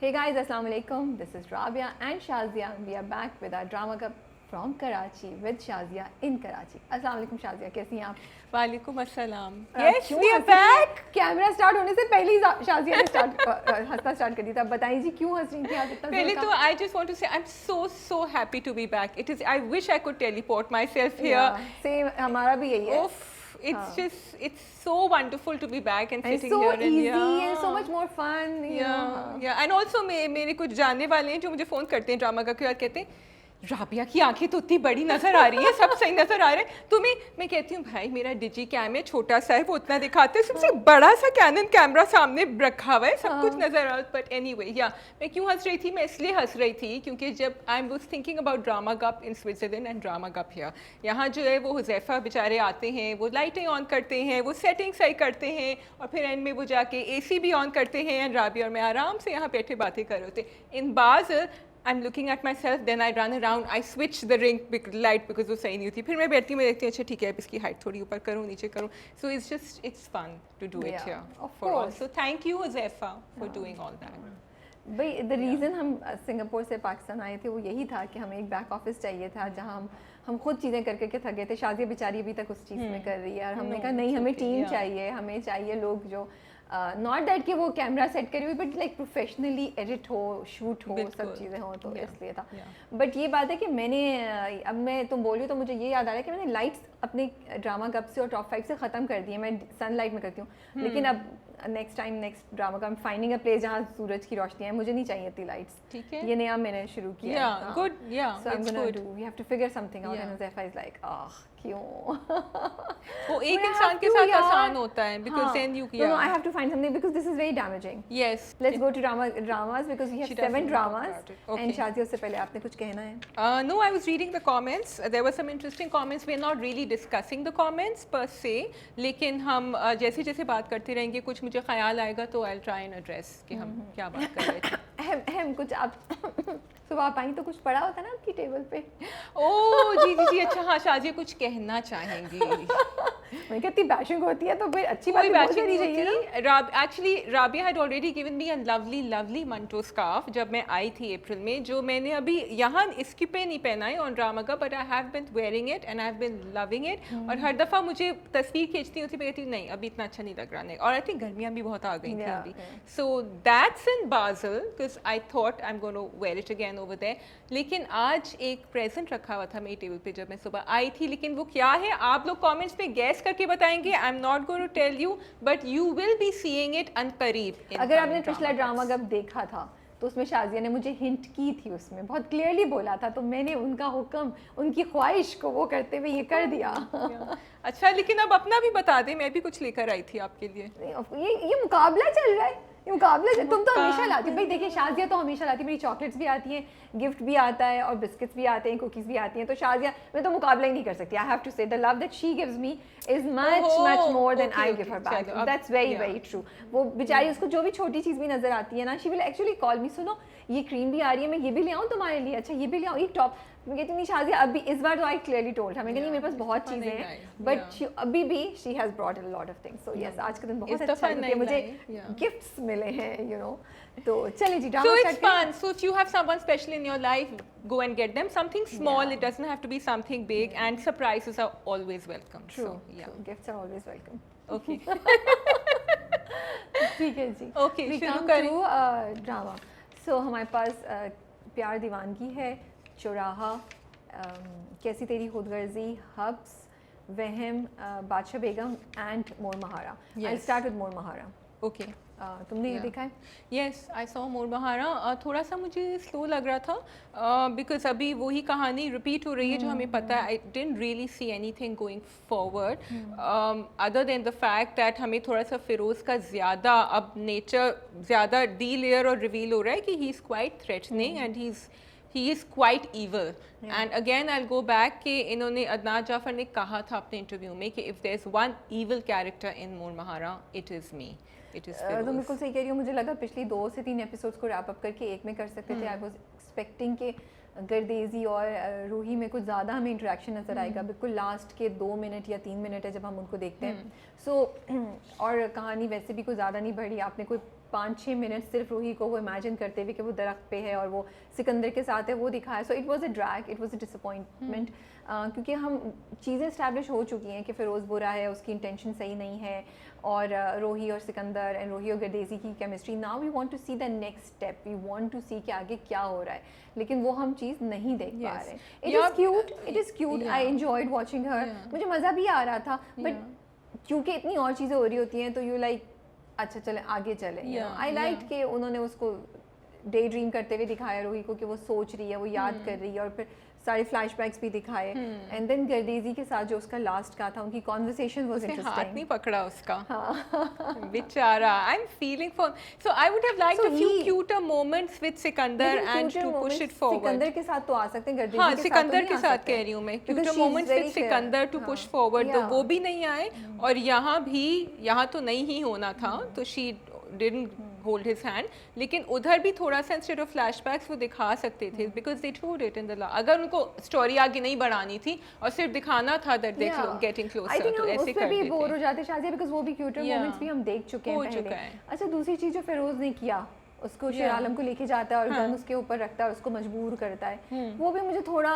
Hey guys, Assalamu alaikum. This is Rabia and Shazia. We are back with our drama club from Karachi with Shazia in Karachi. Assalamu alaikum Shazia, कैसी हैं आप? वालेकुम अस्सलाम. Yes, क्यों we are हंस रही हैं? back. Camera start होने से पहले ही शाजिया ने हंसना स्टार्ट कर दिया था. बताइए जी क्यों हंस रही थी आप इतना? पहले तो I just want to say I'm so happy to be back. It is. I wish I could teleport myself here. Same, हमारा भी यही है. It's so wonderful to be back and sitting so here and easy and so much more fun. Yeah. And also मेरे कुछ जानने वाले हैं जो मुझे फोन करते हैं ड्रामा का, क्यों कहते हैं राबिया की आंखें तो इतनी बड़ी नजर आ रही है, सब सही नजर आ रहे हैं तुम्हें. मैं कहती हूँ भाई मेरा डिजी कैम है, छोटा सा है, वो उतना दिखाते हैं, सबसे बड़ा सा कैनन कैमरा सामने रखा हुआ है, सब कुछ नजर आ रहा है. बट एनीवे मैं क्यों हंस रही थी? मैं इसलिए हंस रही थी क्योंकि जब आई was thinking about drama cup in Switzerland and drama cup here, यहाँ जो है वो हुज़ैफा बेचारे आते हैं, वो लाइटें ऑन करते हैं, वो सेटिंग सही करते हैं और फिर एंड में वो जाके AC भी ऑन करते हैं एंड राबिया और मैं आराम से यहाँ बैठे बातें कर रहे होते. इन बाज़ I'm looking at myself, then I run around, I switch the ring light because वो सही नहीं होती. फिर मैं बैठती हूँ, मैं देखती हूँ अच्छा ठीक है अब इसकी हाइट थोड़ी ऊपर करूँ नीचे करूँ. So it's fun to do it here. For all. So thank you Huzefa for doing all that. भाई the reason हम सिंगापुर से पाकिस्तान आए थे वो यही था कि हमें एक बैक ऑफिस चाहिए था जहाँ हम खुद चीज़ें कर करके थक गए थे. शाजिया बेचारी अभी तक उस चीज़ में कर रही है और हमने कहा नहीं, हमें टीम चाहिए, हमें चाहिए लोग जो नॉट दैट कि वो कैमरा सेट करी हुई बट लाइक प्रोफेशनली एडिट हो, शूट हो, सब चीज़ें हो, तो इसलिए था. बट ये बात है कि मैंने अब मैं तुम बोली तो मुझे ये याद आ रहा है कि मैंने लाइट्स अपने ड्रामा कप से और टॉप 5 से ख़त्म कर दिए. मैं सनलाइट में करती हूँ लेकिन अब नेक्स्ट ड्रामा का फाइंडिंग अ प्लेस जहाँ सूरज की रोशनी है, मुझे नहीं चाहिए इतनी लाइट्स. ठीक है, ये नया मैंने शुरू किया. Good. So I am gonna do, we have to figure something out. And Huzaifa is like क्यों वो एक इंसान के साथ आसान होता है because then you no I have to find something because this is very damaging. Yes, let's go to dramas because we have 7 dramas. And Shazia, उससे पहले आपने कुछ कहना है? No, I was reading the comments. There were some interesting comments. We are not really discussing the comments per se, लेकिन हम जैसे जैसे बात करते रहेंगे कुछ मुझे ख्याल आएगा तो I'll try and address कि हम क्या बात कर रहे थे. अहम कुछ आप सुबह आप आई तो कुछ पड़ा होता ना आपकी टेबल पे? ओह जी अच्छा हाँ, शाजिया कुछ कहना चाहेंगी. मैं कहती बैशिंग होती है तो फिर अच्छी बात बोलनी चाहिए ना. Actually Rabia had already given me a lovely Manto scarf जब मैं आई थी अप्रैल में, जो मैंने अभी यहाँ इसकी पे नहीं पहना है ऑन ड्रामा का, but I have been wearing it and I have been loving it. और हर दफ़ा मुझे तस्वीर खींचती होती, मैं कहती नहीं अभी इतना अच्छा नहीं लग रहा. नहीं, और आई थिंक गर्मियाँ भी बहुत आ गई थी अभी. So that's in Basel because I thought I am gonna wear it again over there. लेकिन आज एक प्रेजेंट रखा हुआ था मेरी टेबल पे जब मैं सुबह आई थी, लेकिन वो क्या है आप लोग कमेंट्स पे गैस करके बताएंगे. I am not going to tell you but you will be seeing it अनकरीब. अगर आपने पिछला ड्रामा कब देखा था तो उसमें शाजिया ने मुझे हिंट की थी, उसमें बहुत क्लियरली बोला था, तो मैंने उनका हुक्म, उनकी ख्वाहिश को वो करते हुए ये कर दिया. अच्छा, लेकिन अब अपना भी बता दें, मैं भी कुछ लेकर आई थी आपके लिए. ये मुकाबला चल रहा है, ये मुकाबला. तुम तो हमेशा लाती हो भाई. देखिए शाजिया तो हमेशा लाती है, मेरी चॉकलेट्स भी आती हैं, गिफ्ट भी आता है और बिस्किट्स भी आते हैं, कुकीज़ भी आती हैं. तो शाजिया मैं तो मुकाबला ही नहीं कर सकती. I have to say the love that she gives me is much more than I give her back. That's very true. वो बेचारी, उसको जो भी छोटी चीज़ भी नजर आती है ना, शी विल एक्चुअली कॉल मी, सुनो ये क्रीम भी आ रही है, मैं ये भी ले आऊँ तुम्हारे लिए, अच्छा ये भी ले आऊँ, ये टॉप. मैं कहती नहीं शाजिया अभी इस बार तो आई क्लियरली टोल्ड हमें कि नहीं मेरे पास बहुत चीज़ें हैं, बट अभी भी she has brought a lot of things. So yes, आज का दिन बहुत अच्छा है क्योंकि मुझे गिफ्ट्स मिले हैं, यू नो. तो चलिए जी ड्रामा स्टार्ट करें. So it's fun. So if you have someone special in your life, go and get them something small. It doesn't have to be something big, and surprises are always welcome. True. Gifts are always welcome. Okay. ठीक है जी. Okay, शुरू करें. Drama. So हमारे पास प्यार दीवानगी है, चौराहा, कैसी तेरी खुदगर्जी, हब्स, वहम, बादशाह बेगम एंड मोर महारा. आई स्टार्ट विद मोर महारा. ओके. तुमने ये देखा है? यस, आई सॉ मोर महारा. थोड़ा सा मुझे स्लो लग रहा था बिकॉज अभी वही कहानी रिपीट हो रही है जो हमें पता है. I didn't really see anything going forward other than the fact that हमें थोड़ा सा फिरोज़ का ज़्यादा अब नेचर ज़्यादा डी लेयर और रिवील हो रहा है कि he is quite threatening and he is quite evil. And again I'll go back कि इन्होंने अदनान जाफर ने कहा था अपने इंटरव्यू में कि if there's one evil character in मोर महारा it is me. It is Feroz. तुम बिल्कुल सही कह रही हो. मुझे लगा पिछली 2 से 3 एपिसोड्स को रैप अप करके एक में कर सकते थे. आई वाज एक्सपेक्टिंग कि गर्देजी और रूही में कुछ ज़्यादा हमें इंटरेक्शन नज़र आएगा. बिल्कुल लास्ट के 2 मिनट या 3 मिनट है जब हम उनको देखते हैं. सो और कहानी वैसे भी कोई ज़्यादा नहीं बढ़ी. आपने कोई 5-6 मिनट सिर्फ रूही को वो इमेजिन करते हुए कि वो दरख्त पे है और वो सिकंदर के साथ है वो दिखाया. सो it was a drag, it was a disappointment, क्योंकि हम चीज़ें इस्टेब्लिश हो चुकी हैं कि फ़िरोज़ बुरा है, उसकी इंटेंशन सही नहीं है, और रोही और सिकंदर एंड रोही और गर्देजी की chemistry. Now we want to see the next step, we want to see कि आगे क्या हो रहा है, लेकिन वो हम चीज़ नहीं देख पा रहे. It is cute, I enjoyed watching her, मुझे मज़ा भी आ रहा था, बट क्योंकि इतनी और चीज़ें हो रही होती हैं तो यू लाइक अच्छा चले आगे चले. आई लाइक कि उन्होंने उसको डे ड्रीम करते हुए दिखाया रोही को कि वो सोच रही है, वो याद कर रही है, और फिर सारे फ्लैशबैक्स भी दिखाए. एंड देन गर्देजी के साथ जो उसका लास्ट का था, उनकी कॉन्वर्सेशन वाज इंटरेस्टिंग. हाथ नहीं पकड़ा उसका. बेचारा. I am feeling for, so I would have liked a few cuter moments with Sikandar and to push it forward. Sikandar के साथ तो आ सकते हैं, गर्देजी हाँ, के सिकंदर साथ के साथ कह रही हूँ मैं. Cuter moments with Sikandar to push forward, तो वो भी नहीं आए. और यहाँ तो नहीं ही होना था, तो she didn't hold his hand, लेकिन उधर भी थोड़ा सा इंस्टेड ऑफ फ्लैशबैक्स वो दिखा सकते थे, because they showed it in the अगर उनको स्टोरी आगे नहीं बढ़ानी थी और सिर्फ दिखाना था दैट दे गेटिंग क्लोजर, तो ऐसे कर देते. बोर हो जाते शाज़िया, बिकॉज वो भी क्यूटर मोमेंट्स भी हम देख चुके हैं पहले. अच्छा, दूसरी चीज़ जो फिरोज ने किया, उसको शेर आलम को लेके जाता है और गन उसके ऊपर रखता है और उसको मजबूर करता है, वो भी मुझे थोड़ा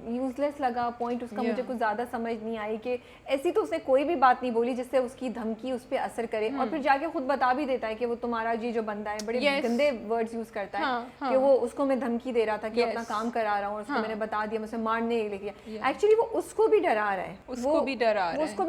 यूजलेस लगा. पॉइंट उसका मुझे कुछ ज़्यादा समझ नहीं आई कि ऐसी तो उसने कोई भी बात नहीं बोली जिससे उसकी धमकी उस पर असर करे, और फिर जाके खुद बता भी देता है कि वो तुम्हारा जी जो बंदा है, बड़े गंदे वर्ड्स यूज करता है कि वो उसको मैं धमकी दे रहा था कि अपना काम करा रहा हूँ, उसको मैंने बता दिया, मुझसे मारने लेके. एक्चुअली वो उसको भी डरा रहा है, उसको भी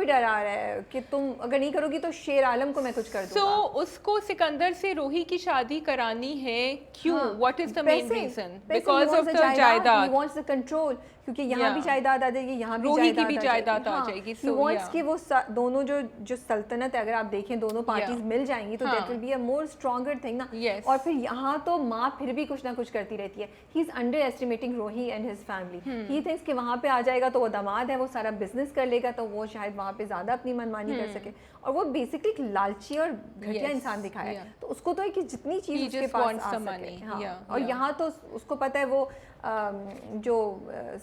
डरा रहा है कि तुम अगर नहीं करोगी तो शेर आलम को मैं कुछ कर दूंगा. सो उसको सिकंदर से रोही की शादी करानी है क्यों? What is the main reason? Because of the जायदाद. ही वांट्स द कंट्रोल, क्योंकि यहाँ भी जायदाद आ जाएगी, यहाँ भी जायदाद आ जाएगी. ही वांट्स कि वो दोनों जो सल्तनत है, अगर आप देखें दोनों पार्टीज मिल जाएंगी तो that will be a more stronger thing ना. और फिर यहाँ तो माँ फिर भी कुछ ना कुछ करती रहती है. ही इज अंडर एस्टिमेटिंग रोही and his family. He thinks कि वहाँ पे आ जाएगा तो वो दामाद है, वो सारा बिजनेस कर लेगा, तो वो शायद वहाँ पे ज्यादा अपनी मनमानी कर सके. और वो बेसिकली एक लालची और घटिया इंसान दिखाया है, तो उसको तो है कि जितनी चीज उसके पास आ सके. हाँ, और यहाँ तो उसको पता है वो जो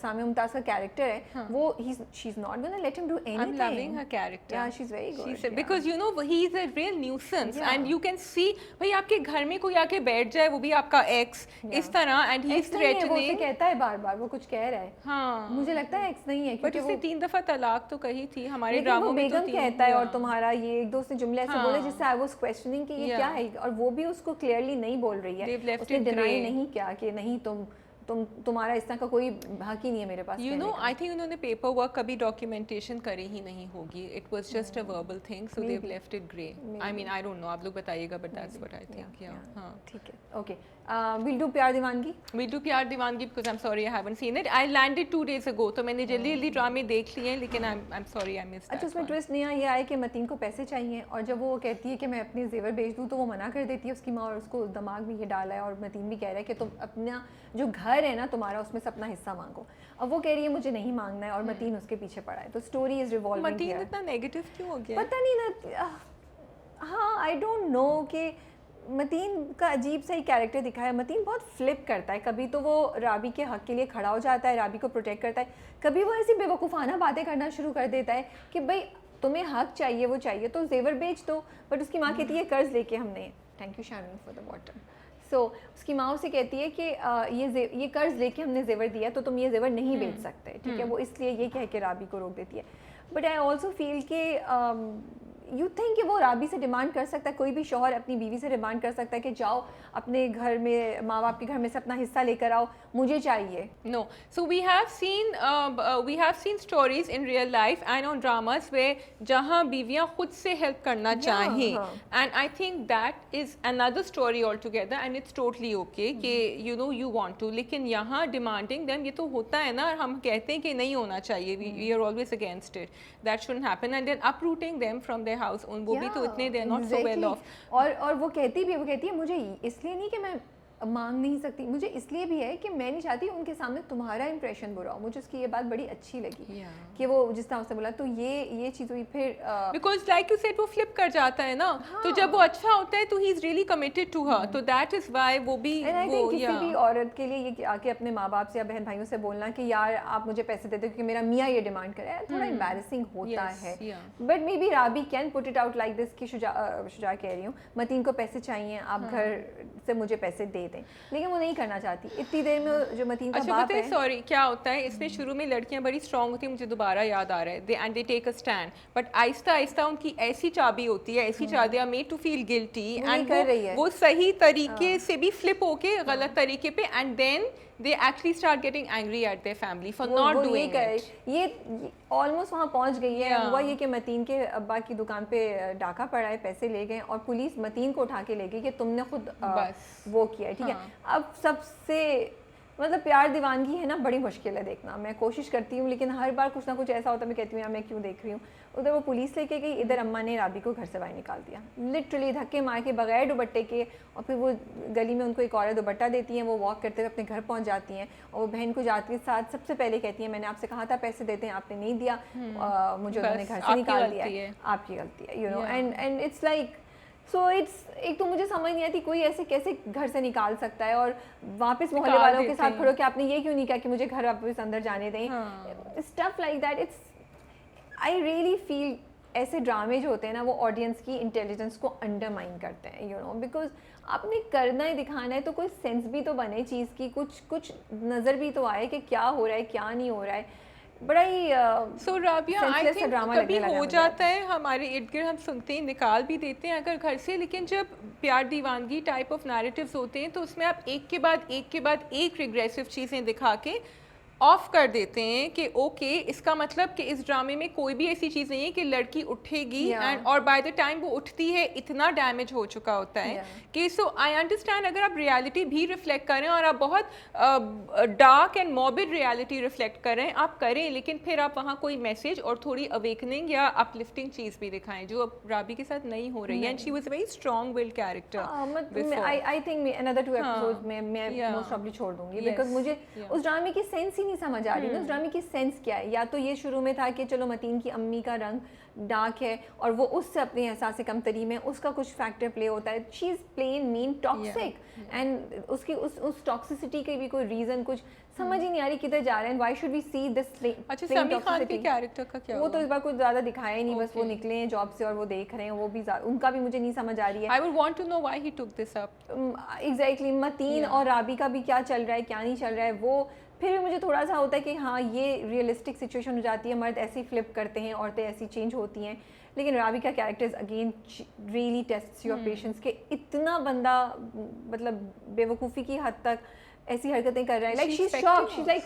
सामिया मुमताज का कैरेक्टर है, वो she is not gonna let him do anything. I'm loving her character. Yeah, she's very good. Because you know he is a real nuisance, and you can see भाई आपके घर में कोई आके बैठ जाए, वो भी आपका एक्स इस तरह, and he is threatening. वो उसे कहता है बार-बार, वो कुछ कह रहा है. हाँ, मुझे लगता है एक्स नहीं है, क्योंकि उसने 3 दफा तलाक तो कही थी हमारे ड्रामों में. तो कहता है और तुम्हारा ये एक दोस्त ने जुमले ऐसे बोले जिससे आई वाज क्वेश्चनिंग कि ये क्या है, और वो भी उसको क्लियरली नहीं बोल रही है. उसने डिनाई नहीं किया कि नहीं तुम्हारा इस तरह का कोई हक ही नहीं है मेरे पास. यू नो, आई थिंक उन्होंने पेपर वर्क कभी डॉक्यूमेंटेशन करी ही नहीं होगी. It was just a verbal thing, so they have left it grey. I mean I don't know, आप लोग बताइएगा, but that's what I think. हां, ठीक है, ओके. we'll do प्यार दीवानगी. we'll do प्यार दीवानगी because I'm sorry I haven't seen it. I landed 2 days ago, तो मैंने जल्दी ड्रामे देख लिए हैं, लेकिन I'm sorry I missed that. अच्छा, उसमें ट्विस्ट नया ये आया कि मतीन को पैसे चाहिए, और जब वो कहती है कि मैं अपने जेवर बेच दूँ तो वो मना कर देती है उसकी माँ, और उसको दिमाग में ये डाला है, और मतीन भी कह रहा है कि तुम अपना जो घर है ना तुम्हारा, उसमें से अपना हिस्सा मांगो. अब वो कह रही है मुझे नहीं मांगना है, और मतीन उसके पीछे पड़ा है. तो स्टोरी इज रिवॉल्विंग. मतीन इतना नेगेटिव क्यों हो गया, पता नहीं ना. हाँ, आई डोंट नो कि मतीन का अजीब सा ही कैरेक्टर दिखाया. मतीन बहुत फ्लिप करता है. कभी तो वो राबी के हक के लिए खड़ा हो जाता है, राबी को प्रोटेक्ट करता है. कभी वो ऐसी बेवकूफ़ाना बातें करना शुरू कर देता है कि भाई तुम्हें हक चाहिए, वो चाहिए तो जेवर बेच दो. बट उसकी माँ कहती है कर्ज लेके हमने, thank you Sharmin for the water. So उसकी माँ उसे कहती है कि ये कर्ज लेके हमने जेवर दिया, तो तुम ये जेवर नहीं बेच सकते, ठीक है. वो इसलिए ये कह के राबी को रोक देती है. बट आई ऑल्सो फील कि यू थिंक कि वो राबी से डिमांड कर सकता है, कोई भी शौहर अपनी बीवी से डिमांड कर सकता है कि जाओ अपने घर में, माँ बाप के घर में से अपना हिस्सा लेकर आओ, मुझे चाहिए. No. So we have seen stories in real life and on dramas way जहाँ बीवियाँ खुद से हेल्प करना चाहें, and I think that is another story all together, and it's totally okay कि you know you want to. लेकिन यहाँ demanding them, ये तो होता है ना, हम कहते हैं कि नहीं होना चाहिए, we are always against it, that shouldn't happen, and then uprooting them from their house. वो भी तो इतने they are not so well off. और वो कहती है मुझे इसलिए नहीं कि मैं मांग नहीं सकती। मुझे इसलिए भी है कि मैं नहीं चाहती उनके सामने तुम्हारा इंप्रेशन बुरा हो। मुझे उसकी ये बात बड़ी अच्छी लगी कि वो जिस तरह से बोला, तो ये चीज़ हुई। फिर बिकॉज लाइक यू सेड वो फ्लिप कर जाता है ना, तो जब वो अच्छा होता है तो he is really committed to her, तो दैट इज व्हाई वो भी वो किसी भी औरत के लिए ये आके अपने माँ बाप से या बहन भाइयों से बोलना कि यार आप मुझे पैसे देते हो क्योंकि मेरा मियाँ ये डिमांड करे, थोड़ा एम्बैरेसिंग होता है। But maybe Rabi can put it out like this कि शुजा कह रही हूँ मतीन को पैसे चाहिए, आप घर से मुझे पैसे दे दें, लेकिन वो नहीं करना चाहती। इतनी देर में जो मतीन का बाप है, सॉरी क्या होता है इसमें, शुरू में लड़कियां बड़ी स्ट्रांग होती है, मुझे दोबारा याद आ रहा है, they take a stand, but आहिस्ता आहिस्ता उनकी ऐसी चाबी होती है, ऐसी चाबियां made to feel guilty, and वो सही तरीके से भी फ्लिप होके गलत तरीके पे, and then they actually start getting angry at their family for not doing it. ये ऑलमोस्ट वहाँ पहुँच गई है। हुआ ये कि मतीन के अब्बा की दुकान पे डाका पड़ा है, पैसे ले गए और पुलिस मतीन को उठा के ले गई कि तुमने खुद वो किया है, ठीक है। अब सबसे मतलब प्यार दीवानगी है ना, बड़ी मुश्किल है देखना। मैं कोशिश करती हूँ लेकिन हर बार कुछ ना कुछ ऐसा होता है, मैं कहती हूँ यार मैं क्यों देख रही हूँ। उधर वो पुलिस लेके गई, इधर अम्मा ने राबी को घर से बाहर निकाल दिया, लिटरली धक्के मार के बगैर दुपट्टे के। और फिर वो गली में उनको एक औरत दुपट्टा देती है, वो वॉक करते हुए अपने घर पहुँच जाती हैं और वो बहन को जाते के साथ सबसे पहले कहती है मैंने आपसे कहा था पैसे देते हैं, आपने नहीं दिया, मुझे उन्होंने घर से निकाल दिया है, आपकी गलती है, you know. And it's like so it's एक तो मुझे समझ नहीं आती कोई ऐसे कैसे घर से निकाल सकता है, और वापस मोहल्ले वालों के साथ खड़ो कि आपने ये क्यों नहीं कहा कि मुझे घर वापस अंदर जाने दें, stuff like that. It's I really feel ऐसे ड्रामे जो होते हैं ना वो ऑडियंस की इंटेलिजेंस को अंडरमाइन करते हैं, यू नो, बिकॉज आपने करना है दिखाना है तो कोई सेंस भी तो बने चीज़ की, कुछ नज़र भी तो आए कि क्या हो रहा है क्या नहीं हो रहा है। बड़ा ही सो राबिया आई थिंक कभी हो जाता है हमारे इर्द गिर्द, हम सुनते हैं निकाल भी देते हैं अगर घर से, लेकिन जब प्यार दीवानगी टाइप ऑफ नैरेटिव्स होते हैं तो उसमें आप एक के बाद एक रिग्रेसिव चीज़ें दिखा के ऑफ कर देते हैं कि ओके इसका मतलब कि इस ड्रामे में कोई भी ऐसी चीज़ नहीं है कि लड़की उठेगी एंड और बाय द टाइम वो उठती है इतना डैमेज हो चुका होता है कि सो आई अंडरस्टैंड अगर आप रियलिटी भी रिफ्लेक्ट करें और आप बहुत dark and morbid reality reflect करें, आप करें, लेकिन फिर आप वहाँ कोई मैसेज और थोड़ी अवेकनिंग या अपलिफ्टिंग चीज़ भी दिखाएं जो अब राबी के साथ नहीं हो रही है। And she was a very strong willed character. I think another 2 episodes में मैं मोस्ट प्रॉब्ली छोड़ दूंगी बिकॉज मुझे उस ड्रामे की सेंस नहीं समझ आ रही है। उस ड्रामे की सेंस क्या है? या तो ये शुरू में था कि चलो मतीन की अम्मी का रंग डार्क है और वो उससे अपने एहसास कमतरी में उसका कुछ फैक्टर प्ले होता है, she is plain mean toxic and उसकी उस टॉक्सिसिटी के भी कोई रीजन कुछ समझ ही नहीं आ रही किधर जा रहे हैं। Why should we see this अच्छा समी खान के कैरेक्टर का क्या वो तो इस बार कुछ ज्यादा दिखाया ही नहीं, बस वो निकले हैं जॉब से और वो देख रहे हैं, वो भी उनका भी मुझे नहीं समझ आ रही है। I would want to know why he took this up exactly. Matin और राबी का भी क्या चल रहा है क्या नहीं चल रहा है, वो फिर भी मुझे थोड़ा सा होता है कि हाँ ये रियलिस्टिक सिचुएशन हो जाती है, मर्द ऐसे ही फ्लिप करते हैं, औरतें ऐसी चेंज होती हैं। लेकिन राबी का characters again really tests your patience के इतना बंदा मतलब बेवकूफ़ी की हद तक ऐसी हरकतें कर रहा है, like she is shocked, she is like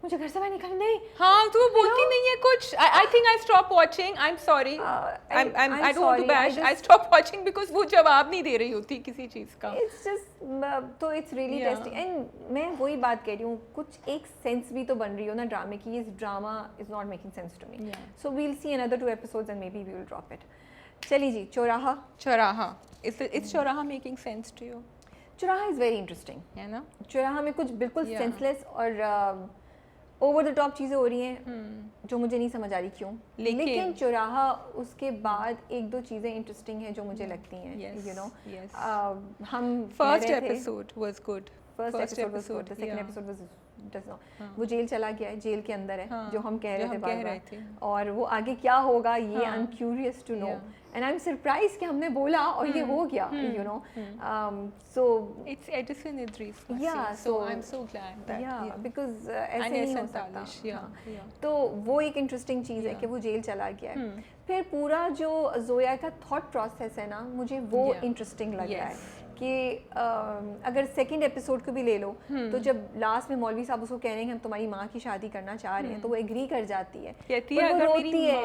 मुझे घर से बाहर निकल नहीं। हाँ तो वो बोलती नहीं है कुछ। I think I stop watching, I am sorry, I don't want to bash, I stop watching because वो जवाब नहीं दे रही होती किसी चीज़ का। इट्स जस्ट तो इट्स रियली टेस्टिंग एंड मैं वही बात कह रही हूँ, कुछ एक सेंस भी तो बन रही हो ना ड्रामे की। इस drama is not making sense to me, so we will see another 2 episodes and maybe we will drop it. चलिए जी, Chauraha is Chauraha making sense to you? Chauraha is very interesting है ना। चौराहा में कुछ बिल्कुल सेंसलेस और ओवर द टॉप चीज़ें हो रही हैं जो मुझे नहीं समझ आ रही क्यों, लेकिन चौराहा उसके बाद 1-2 चीज़ें इंटरेस्टिंग हैं जो मुझे लगती हैं, यू नो। हम first episode was good, first episode was good, the second episode was does not. वो जेल चला गया है, जेल के अंदर है, जो हम कह रहे थे बार-बार, और वो आगे क्या होगा ये I am curious to know and I am surprise कि हमने बोला और ये हो गया, you know. So it's Edison Idrees, so I am so glad that because ऐसे नहीं हो सकता। तो वो एक इंटरेस्टिंग चीज़ है कि वो जेल चला गया है। फिर पूरा जो जोया का थॉट प्रोसेस है ना, मुझे वो इंटरेस्टिंग लग रहा है कि अगर सेकंड एपिसोड को भी ले लो तो जब लास्ट में मौलवी साहब उसको कह रहे हैं कि हम तुम्हारी माँ की शादी करना चाह रहे हैं, तो वो एग्री कर जाती है, कहती है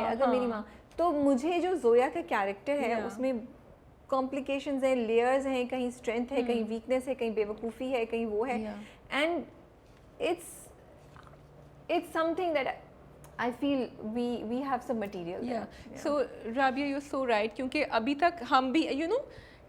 अगर मेरी माँ। तो मुझे जो जोया का कैरेक्टर है उसमें कॉम्प्लिकेशंस हैं, लेयर्स हैं, कहीं स्ट्रेंथ है, कहीं वीकनेस है, कहीं बेवकूफ़ी है, कहीं वो है, and it's something that I feel we have some material there. So Rabia, you're so right, क्योंकि अभी तक हम भी you know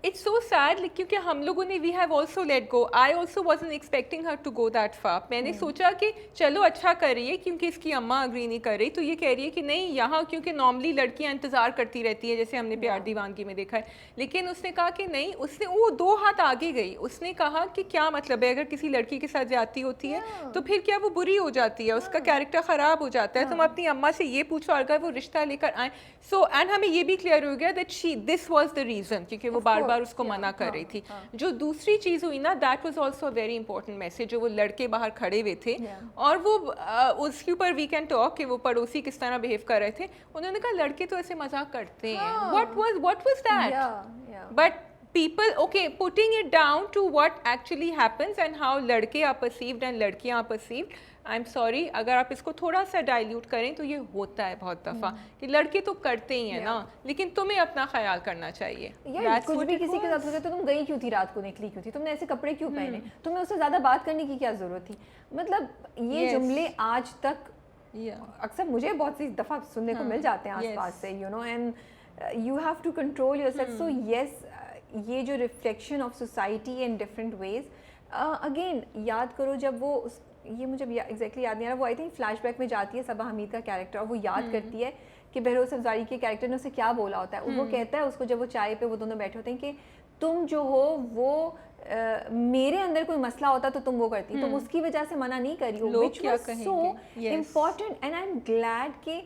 It's so sad क्योंकि हम लोगों ने we have also let go. I also wasn't expecting her to go that far. मैंने सोचा कि चलो अच्छा कर रही है क्योंकि इसकी अम्मा अग्री नहीं कर रही, तो ये कह रही है कि नहीं यहाँ, क्योंकि नॉर्मली लड़कियाँ इंतज़ार करती रहती है जैसे हमने प्यार दीवानगी में देखा है, लेकिन उसने कहा कि नहीं, उसने वो 2 हाथ आगे गई, उसने कहा कि क्या मतलब है अगर किसी लड़की के साथ ज्यादती होती है तो फिर क्या वो बुरी हो जाती है, उसका कैरेक्टर ख़राब हो जाता है, तुम अपनी अम्मा से ये पूछो अगर वो रिश्ता लेकर आए। सो एंड हमें ये भी क्लियर हो गया that this was the reason, क्योंकि वो बार बार उसको मना कर रही थी। जो दूसरी चीज हुई ना, that was also a very important message, जो वो लड़के बाहर खड़े हुए थे और वो उसके ऊपर वी कैन टॉक कि वो पड़ोसी किस तरह बिहेव कर रहे थे, उन्होंने कहा लड़के तो ऐसे मजाक करते हैं, what was that, but people, okay, putting it down to what actually happens and how लड़के are perceived and लड़कियां are perceived, I'm sorry, अगर आप इसको थोड़ा सा डाइल्यूट करें तो ये होता है बहुत दफ़ा कि लड़के तो करते ही हैं ना, लेकिन तुम्हें अपना ख्याल करना चाहिए। कुछ भी किसी के साथ हो गया तो तुम गई क्यों थी, रात को निकली क्यों थी, तुमने ऐसे कपड़े क्यों पहने, तुम्हें उससे ज़्यादा बात करने की क्या ज़रूरत थी। मतलब ये जुमले आज तक अक्सर मुझे बहुत सी दफ़ा सुनने को मिल जाते हैं आसपास से, you know, and you have to control yourself. So yes, ये जो reflection of society in different ways, again याद करो जब वो ये मुझे एग्जैक्टली याद नहीं आ रहा, वो आई थिंक फ्लैशबैक में जाती है सबा हमीद का कैरेक्टर और वो याद करती है कि बहरोज़ अफजारी के कैरेक्टर ने उसे क्या बोला होता है। वो कहता है उसको जब वो चाय पे वो दोनों बैठे होते हैं कि तुम जो हो वो मेरे अंदर कोई मसला होता तो तुम वो करती, तुम उसकी वजह से मना नहीं करी हो, which was so important. And I am glad कि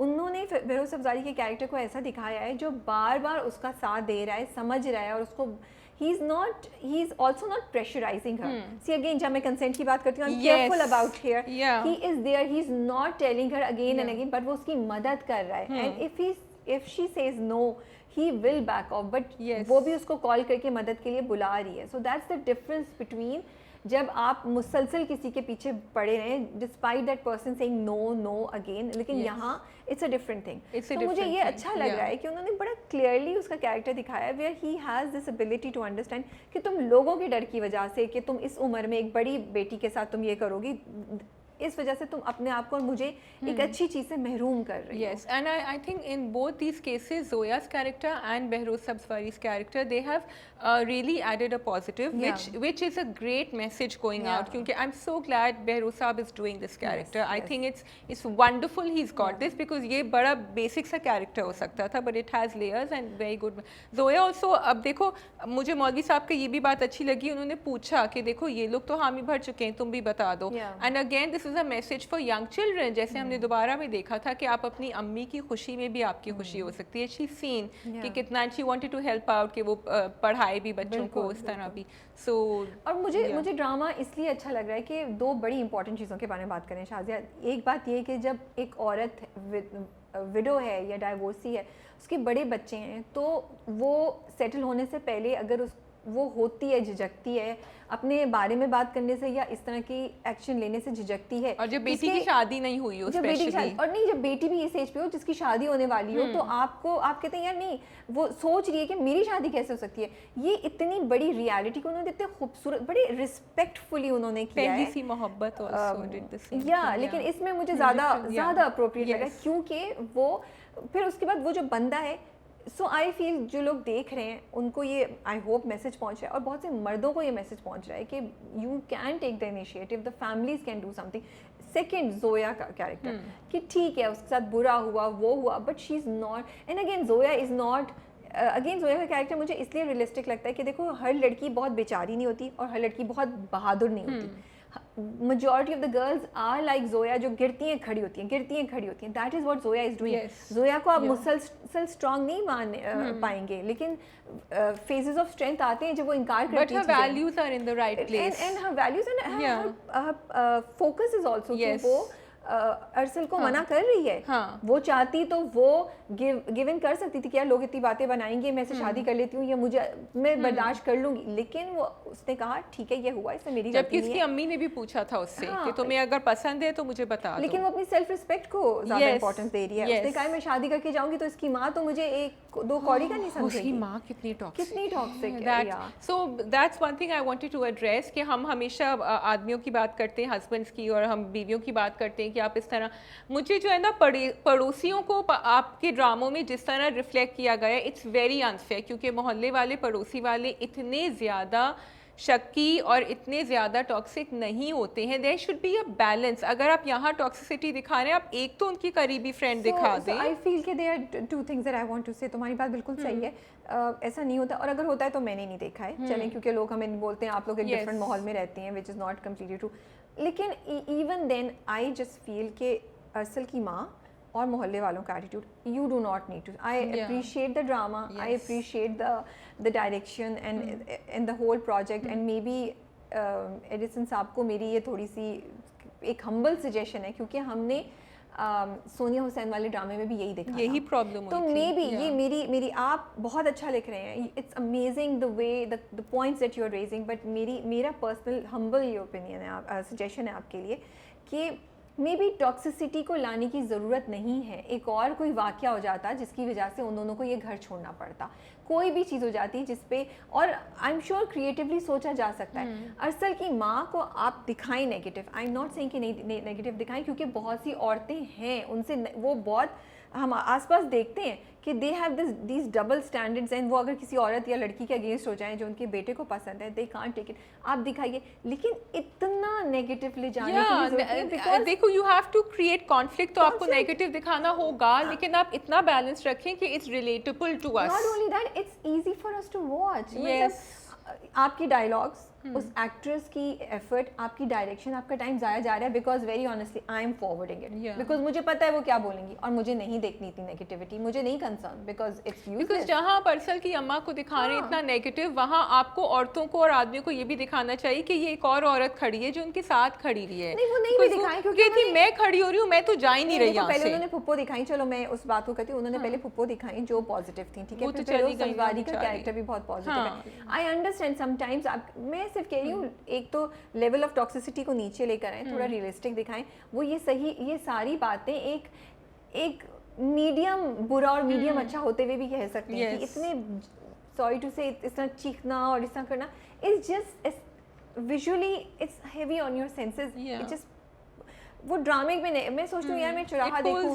उन्होंने बहरोज़ अफजारी के कैरेक्टर को ऐसा दिखाया है जो बार बार उसका साथ दे रहा है, समझ रहा है, और उसको he is also not pressurizing her. See again, जब मैं consent की बात करती हूँ, I'm careful about here. He is there, he's not telling her again and again, but वो उसकी मदद कर रहा है, and if she says no, he will back off, but वो भी उसको कॉल करके मदद के लिए बुला रही है। So that's the difference between जब आप मुसलसल किसी के पीछे पड़े रहें despite that person saying no again, लेकिन यहाँ इट्स अ डिफरेंट थिंग। तो मुझे ये अच्छा लग रहा है कि उन्होंने बड़ा क्लियरली उसका कैरेक्टर दिखाया where he has this ability to understand कि तुम लोगों के डर की वजह से कि तुम इस उम्र में एक बड़ी बेटी के साथ तुम ये करोगी, इस वजह से तुम अपने आप को और मुझे एक अच्छी चीज़ से महरूम कर रही हो। Yes, and I think in both these cases, Zoya's character and Behrouz Sabzwari's character, they have really added a positive, which is a great message going out. क्योंकि I'm so glad Behrouz Sab is doing this character. I think it's wonderful he's got this, because ये बड़ा basic सा character हो सकता था, but it has layers and very good. Zoya also, अब देखो मुझे मौलवी साहब की ये भी बात अच्छी लगी, उन्होंने पूछा कि देखो ये लोग तो हामी भर चुके हैं, तुम भी बता दो। And again this is a message for young children, जैसे हमने दोबारा में देखा था कि आप अपनी अम्मी की खुशी में भी आपकी खुशी हो सकती है। She's seen कि कितना she wanted to help out कि वो पढ़ाए भी बच्चों को इस तरह भी। So और मुझे ड्रामा इसलिए अच्छा लग रहा है कि 2 बड़ी इंपॉर्टेंट चीज़ों के बारे में बात करें शाज़िया। एक बात ये कि जब एक औरत विडो है या डाइवोर्सी है, उसके बड़े बच्चे हैं, तो वो सेटल होने से पहले अगर वो होती है, झिझकती है अपने बारे में बात करने से या इस तरह की एक्शन लेने से झिझकती है। और जब बेटी की शादी नहीं हुई हो, और नहीं जब बेटी भी इस एज पे हो जिसकी शादी होने वाली हो, तो आप कहते हैं यार नहीं, वो सोच रही है कि मेरी शादी कैसे हो सकती है। ये इतनी बड़ी रियलिटी को उन्होंने इतने खूबसूरत, बड़ी रिस्पेक्टफुली उन्होंने किया है। सी मोहब्बत लेकिन इसमें मुझे ज़्यादा अप्रोप्रिएट लगा क्योंकि वो फिर उसके बाद वो जो बंदा है, सो आई फील जो लोग देख रहे हैं उनको ये आई होप मैसेज पहुंच रहा है, और बहुत से मर्दों को ये मैसेज पहुंच रहा है कि you can take the initiative, the families can do something. Second, Zoya का कैरेक्टर कि ठीक है उसके साथ बुरा हुआ, वो हुआ, but she is not, and again Zoya is not, again Zoya का कैरेक्टर मुझे इसलिए रियलिस्टिक लगता है कि देखो हर लड़की बहुत बेचारी नहीं होती और हर लड़की बहुत बहादुर नहीं होती। majority of the girls are like Zoya, जो गिरती हैं खड़ी होती हैं। That is what Zoya is doing. Zoya को आप मुसलसल strong नहीं मान पाएंगे, लेकिन phases of strength आते हैं जब वो इनकार करती है। But her values are in the right place. And her values and her focus is also कि वो अरसल को मना कर रही है। वो चाहती तो वो गिव इन कर सकती थी कि यार लोग इतनी बातें बनाएंगे, मैं से शादी कर लेती हूँ या मैं बर्दाश्त कर लूंगी, लेकिन वो उसने कहा ठीक है ये हुआ, इसमें मेरी जबकि उसकी अम्मी ने भी पूछा था उससे कि तुम्हें अगर पसंद है तो मुझे बता दो। लेकिन वो अपनी सेल्फ रिस्पेक्ट को ज़्यादा इंपॉर्टेंस दे रही है। उसने कहा मैं शादी करके जाऊंगी तो इसकी माँ तो मुझे 1-2 कौड़ी का नहीं समझेगी। उसकी माँ कितनी टॉक्सिक है। So that's one thing I wanted to address कि हम हमेशा आदमियों की बात करते हैं, हस्बैंड्स की, और हम बीवियों की बात करते हैं कि आप इस तरह, मुझे जो है ना पड़ोसियों को आपके ड्रामों में जिस तरह रिफ्लेक्ट किया गया है, इट्स वेरी अनफेयर, क्योंकि मोहल्ले वाले, पड़ोसी वाले इतने ज़्यादा शक्की और इतने ज़्यादा टॉक्सिक नहीं होते हैं. There should be a balance. अगर आप यहाँ टॉक्सिसिटी दिखा रहे हैं, आप एक तो उनकी करीबी फ्रेंड दिखा दें. आई फील कि there are two things that I want to say. तुम्हारी बात बिल्कुल सही है. ऐसा नहीं होता, और अगर होता है तो मैंने नहीं देखा है. चलें, क्योंकि लोग हमें बोलते हैं आप लोग एक डिफरेंट माहौल में रहती हैं, which is not completely true. लेकिन even then I just feel कि अरसल की माँ और मोहल्ले वालों का attitude, you do not need to. I appreciate the drama, I appreciate the direction and the whole project, and maybe एडिसन साहब को मेरी ये थोड़ी सी एक हम्बल सजेशन है, क्योंकि हमने सोनिया हुसैन वाले ड्रामे में भी यही देखा, यही प्रॉब्लम तो मे बी ये मेरी आप बहुत अच्छा लिख रहे हैं, it's amazing the way the points that you are raising, but मेरा पर्सनल हम्बल ये ओपिनियन है, सजेशन है आपके लिए कि मे बी टॉक्सिसिटी को लाने की ज़रूरत नहीं है. एक और कोई वाक़या हो जाता जिसकी वजह से उन दोनों को ये घर छोड़ना पड़ता, कोई भी चीज़ हो जाती जिस पे, और आई एम श्योर क्रिएटिवली सोचा जा सकता है. अरसल की माँ को आप दिखाएं negative, I am not saying कि नहीं नेगेटिव दिखाएं, क्योंकि बहुत सी औरतें हैं उनसे वो बहुत हम आसपास देखते हैं कि they have these double standards, and वो अगर किसी औरत या लड़की के अगेंस्ट हो जाएं जो उनके बेटे को पसंद है, दे कांट टेक इट. आप दिखाइए, लेकिन इतना नेगेटिव ले जाने की ज़रूरत नहीं, because देखो you have to create conflict, तो आपको नेगेटिव दिखाना होगा, लेकिन आप इतना बैलेंस रखें कि it's relatable to us. Not only that, it's easy for us to watch. आपकी डायलॉग्स, उस एक्ट्रेस की एफर्ट, आपकी डायरेक्शन, आपका टाइम जाया जा रहा है, because very honestly I am forwarding it, because मुझे पता है वो क्या बोलेंगी, और मुझे नहीं देखनी इतनी नेगेटिविटी, मुझे नहीं concern, because it's useless. Because जहाँ परसल की अम्मा को दिखा रहे हैं इतना नेगेटिव, वहाँ आपको औरतों को और आदमियों को ये भी दिखाना चाहिए कि ये एक और औरत खड़ी है जो उनके साथ खड़ी हुई है. नहीं, वो नहीं भी दिखाई, क्योंकि थी मैं खड़ी हो रही हूँ, मैं तो जा ही नहीं रही यहाँ से. पहले उन्होंने पुप्पो दिखाई, चलो मैं उस बात को कहती हूँ, उन्होंने पहले पुप्पो दिखाई जो पॉजिटिव थी, ठीक है, फिर सलवारी का कैरेक्टर भी बहुत पॉजिटिव है. आई अंडरस्टैंड समटाइम्स, मैं सिर्फ कह रही हूँ एक तो लेवल ऑफ टॉक्सिसिटी को नीचे लेकर आए, थोड़ा रियलिस्टिक दिखाएं, वो ये सही, ये सारी बातें एक मीडियम बुरा और मीडियम अच्छा होते हुए भी कह सकते हैं कि इतने, सॉरी टू से, इस तरह चीखना और इस तरह करना is just visually it's heavy on your senses. It just, वो ड्रामे में मैं सोचती हूँ यार मैं चुराहा देखूँ,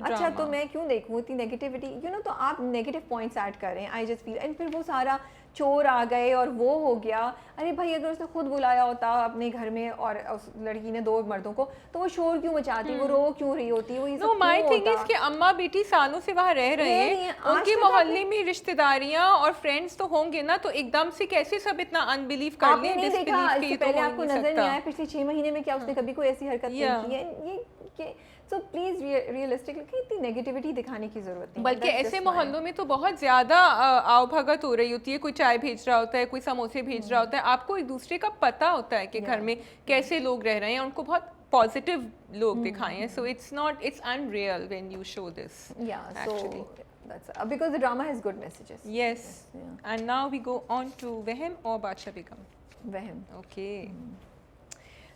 अच्छा तो मैं क्यों देखूँ इतनी नेगेटिविटी, यू नो. तो आप नेगेटिव पॉइंट्स ऐड कर रहे हैं, आई जस्ट फील, एंड फिर वो सारा चोर आ गए और वो हो गया. अरे भाई, अगर उसने खुद बुलाया होता अपने घर में और उस लड़की ने 2 मर्दों को, तो वो शोर क्यों मचाती, वो रो क्यों रही होती, वो ये सब माय थिंग इज कि अम्मा बेटी सालों से वहाँ रह रहे हैं, उनके मोहल्ले में रिश्तेदारियाँ और फ्रेंड्स तो होंगे ना, तो एकदम से कैसे सब इतना अनबिलीव कर लें. नहीं देखा, पहले आपको नजर नहीं आया पिछले 6 महीने में क्या उसने कभी कोई ऐसी हरकत नहीं की है, ये सो प्लीज रियलिस्टिक, इतनी नेगेटिविटी दिखाने की जरूरत नहीं. बल्कि ऐसे मोहल्लों में तो बहुत ज़्यादा आवभगत हो रही होती है, कोई चाय भेज रहा होता है, कोई समोसे भेज रहा होता है, आपको एक दूसरे का पता होता है कि घर में कैसे लोग रह रहे हैं, उनको बहुत पॉजिटिव लोग दिखाए हैं. So it's not, it's unreal when you show this. Actually that's because the drama has good messages. Yes. And now we go on to वहम और बादशाह बेगम. वहम, ओके.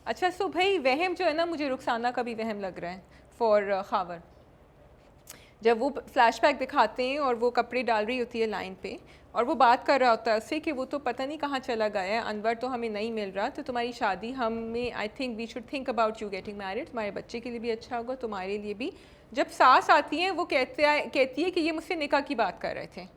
अच्छा, सो भाई वहम जो है ना, मुझे रुखसाना का भी वहम लग रहा है फॉर खावर. जब वो फ्लैशबैक दिखाते हैं और वो कपड़े डाल रही होती है लाइन पे, और वो बात कर रहा होता है उससे कि वो तो पता नहीं कहाँ चला गया है, अनवर तो हमें नहीं मिल रहा, तो तुम्हारी शादी हमें, I think we should think about you getting married, तुम्हारे बच्चे के लिए भी अच्छा होगा, तुम्हारे लिए भी. जब सास आती है वो कहती है कि ये मुझसे निकाह की बात कर रहे थे,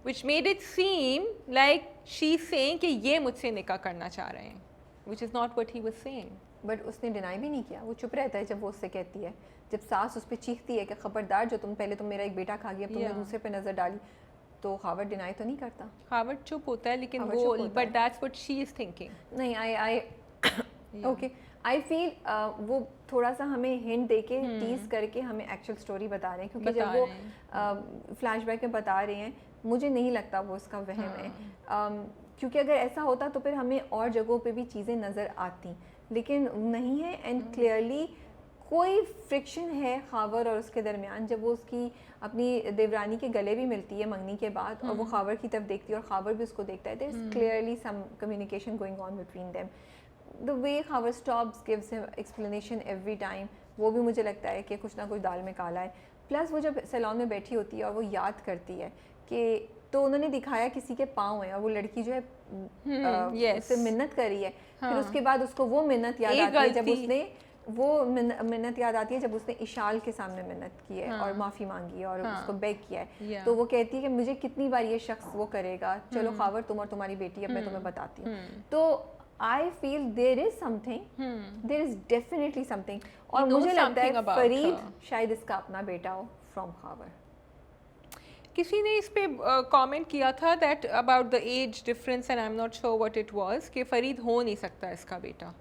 which made it seem like she is saying कि ये मुझसे निकाह करना चाह रहे हैं, which is not what he was saying. But उसने डिनाई भी नहीं किया, वो चुप रहता है जब वो उससे कहती है, जब सास उस पर चीखती है कि खबरदार, जो तुम मेरा एक बेटा खा गया, तुमने दूसरे पे नजर डाली, तो हावर्ड डिनाई तो नहीं करता. हावर्ड चुप होता है, लेकिन वो, but that's what she is thinking. नहीं, आई ओके, आई फील वो थोड़ा सा हमें हिंट देके टीज करके हमें एक्चुअल स्टोरी बता रहे हैं, क्योंकि जब वो फ्लैशबैक में बता रहे हैं, मुझे नहीं लगता वो उसका वहम है. क्योंकि अगर ऐसा होता तो फिर हमें और जगहों पे भी चीज़ें नज़र आती, लेकिन नहीं है. एंड क्लियरली कोई फ्रिक्शन है खावर और उसके दरमियान, जब वो उसकी अपनी देवरानी के गले भी मिलती है मंगनी के बाद, और वो खावर की तरफ देखती है और खावर भी उसको देखता है, there is clearly some communication going on between them. The way Khawar stops gives him explanation every time, वो भी मुझे लगता है कि कुछ ना कुछ दाल में काला है. प्लस वो जब सैलून में बैठी होती है और वो याद करती है कि, तो उन्होंने दिखाया किसी के पाँव हैं और वो लड़की जो है उससे मिन्नत कर रही है, फिर उसके बाद उसको वो मिन्नत याद आती है जब उसने वो मिन्नत याद आती है जब उसने इशाल के सामने मिन्नत की है और माफ़ी मांगी है और उसको बेग किया है, तो वो कहती है कि मुझे कितनी बार ये शख्स वो करेगा, चलो खावर तुम और तुम्हारी बेटी, अब मैं तुम्हें बताती हूँ। तो I feel there is something, there is definitely something, और मुझे लगता है फरीद शायद इसका अपना बेटा हो फ्रॉम खावर। किसी ने इस पे कमेंट किया था that about the age difference and I am not sure what it was कि फरीद हो नहीं सकता इसका बेटा,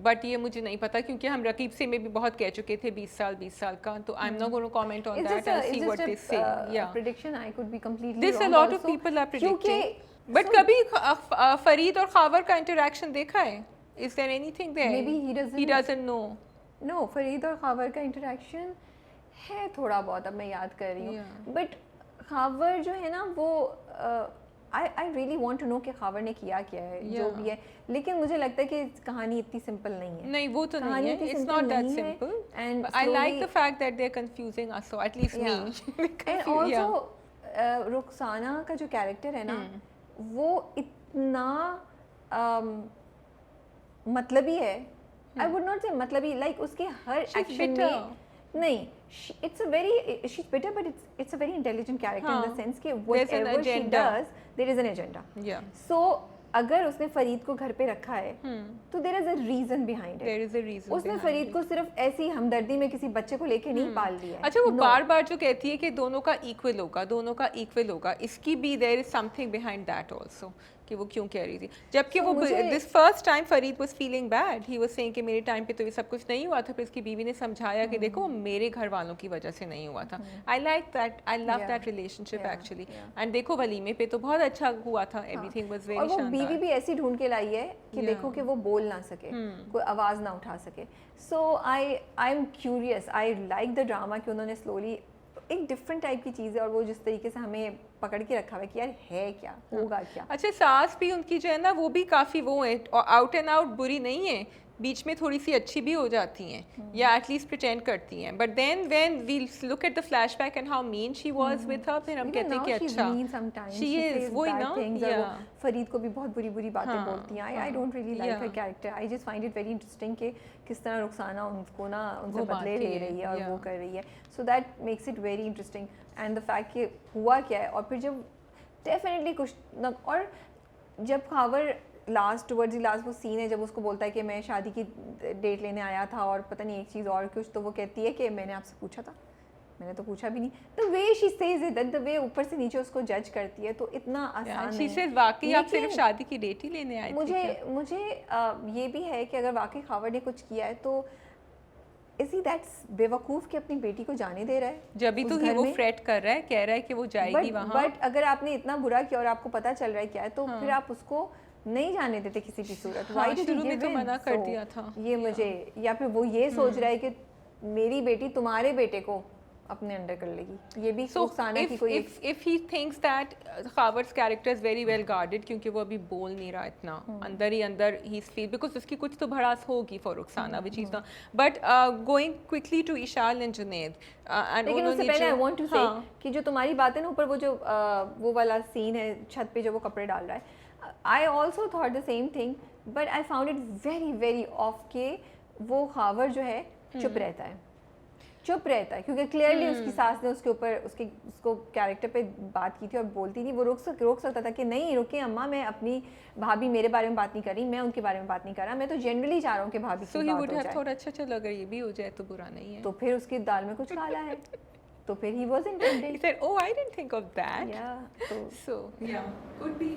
बट ये मुझे नहीं पता क्योंकि हम रकीब से में भी बहुत कह चुके थे 20 साल का, तो I am not going to comment on that and see what they say. या prediction I could be completely this a lot of people are predicting, but कभी फरीद और खावर का इंटरेक्शन देखा है? Is there anything there? Maybe he doesn't know. No, Farid और खावर का interaction है थोड़ा बहुत, अब मैं याद कर रही हूँ, बट खावर जो है ना वो I really want to know कि खावर ने किया क्या है, जो भी है, लेकिन मुझे लगता है कि कहानी इतनी सिंपल नहीं है। नहीं, वो तो नहीं है, it's not that simple, and I like the fact that they are confusing us, so at least me. And also Rukhsana का जो कैरेक्टर है ना, वो इतना मतलबी है, आई वुड नॉट से मतलबी, लाइक उसके हर एक्शन में नहीं, it's a very, she's bitter, but it's a very intelligent character in the sense कि whatever she does, there is an agenda. Yeah. So अगर उसने फरीद को घर पे रखा है, तो there is a reason behind it. There is a reason. उसने फरीद को सिर्फ ऐसी हमदर्दी में किसी बच्चे को लेके नहीं पाल लिया है। अच्छा, वो बार-बार जो कहती है कि दोनों का इक्वल होगा, दोनों का इक्वल होगा, इसकी भी there is something behind that also, कि वो क्यों कह रही थी, जबकि वो this first time Farid was feeling bad, he was saying कि मेरे टाइम पे तो ये सब कुछ नहीं हुआ था, फिर उसकी बीवी ने समझाया कि देखो मेरे घर वालों की वजह से नहीं हुआ था। I like that, I love that relationship actually, and देखो वलीमे पे तो बहुत अच्छा हुआ था, एवरीथिंग वाज वेरी शानदार। और वो बीवी भी ऐसी ढूंढ के लाई है कि देखो कि वो बोल ना सके, कोई आवाज़ ना उठा सके। So I am curious, I like the drama कि उन्होंने स्लोली एक डिफरेंट टाइप की चीज़ है, और वो जिस तरीके से हमें पकड़ के रखा हुआ है कि यार है क्या, होगा क्या। अच्छा, सास भी उनकी जो है ना वो भी काफ़ी वो है, और आउट एंड आउट बुरी नहीं है, बीच में थोड़ी सी अच्छी भी हो जाती हैं, या एटलीस्ट प्रिटेंड करती हैं, but then when we look at the flashback and how mean she was with her, फिर हम कहते हैं कि अच्छा शी इज वही ना, फरीद को भी बहुत बुरी बुरी बातें बोलती हैं। I don't really like her character, I just find it very interesting कि किस तरह रुखसाना उनको ना उनसे बदले ले रही है और वो कर रही है, so that makes it very interesting. And the fact कि हुआ क्या है, और फिर जब डेफिनेटली कुछ न, और जब खावर टुवर्ड्स द लास्ट वो सीन है जब उसको बोलता है कि मैं शादी की डेट लेने आया था और पता नहीं एक चीज़ और कुछ, तो वो कहती है कि मैंने आपसे पूछा था, मैंने तो पूछा भी नहीं। The way she says it, the way ऊपर से नीचे उसको जज करती है, तो इतना आसान नहीं है। वाकई आप सिर्फ शादी की डेट ही लेने आए थे। मुझे ये भी है कि अगर वाकई खावर ने कुछ किया है तो इज ही दैट्स बेवकूफ़ कि अपनी बेटी को जाने दे रहा है, जब भी तो वो फ्रेट कर रहा है, कह रहा है कि वो जाएगी वहाँ, बट अगर आपने इतना बुरा किया और आपको पता चल रहा है क्या है, तो फिर आप उसको नहीं जाने देते किसी भी सूरत। हाँ, शुरू में तो मना कर दिया था ये मुझे, या फिर वो ये सोच रहा है कि मेरी बेटी तुम्हारे बेटे को अपने अंडर कर लेगी, ये भी रुखसाना की कोई if he thinks that Khawar's character is very well guarded, क्योंकि वो अभी बोल नहीं रहा इतना, अंदर ही अंदर ही फील, बिकॉज उसकी कुछ तो भड़ास होगी for Rukhsana, which is not, but going quickly to Ishal and Junaid, लेकिन उससे पहले आई वांट टू से कि जो तुम्हारी बात है ना ऊपर, वो जो वो वाला सीन है छत पे जो वो कपड़े डाल रहा है, I also thought the same thing, but I found it very very off के वो खावर जो है चुप रहता है, क्योंकि क्लियरली उसकी सास ने उसके ऊपर उसको कैरेक्टर पे बात की थी और बोलती थी, वो रोक सकता था कि नहीं रुके अम्मा, मैं अपनी भाभी मेरे बारे में बात नहीं कर रही, मैं उनके बारे में बात नहीं कर रहा, मैं तो जनरली चाह रहा हूँ कि भाभी की बात हो जाए। थोड़ा अच्छा चलो, अगर ये भी हो जाए तो बुरा नहीं है। तो फिर उसकी दाल में कुछ काला है, तो फिर he was intended. He said, "Oh, I didn't think of that." Yeah. So yeah, could be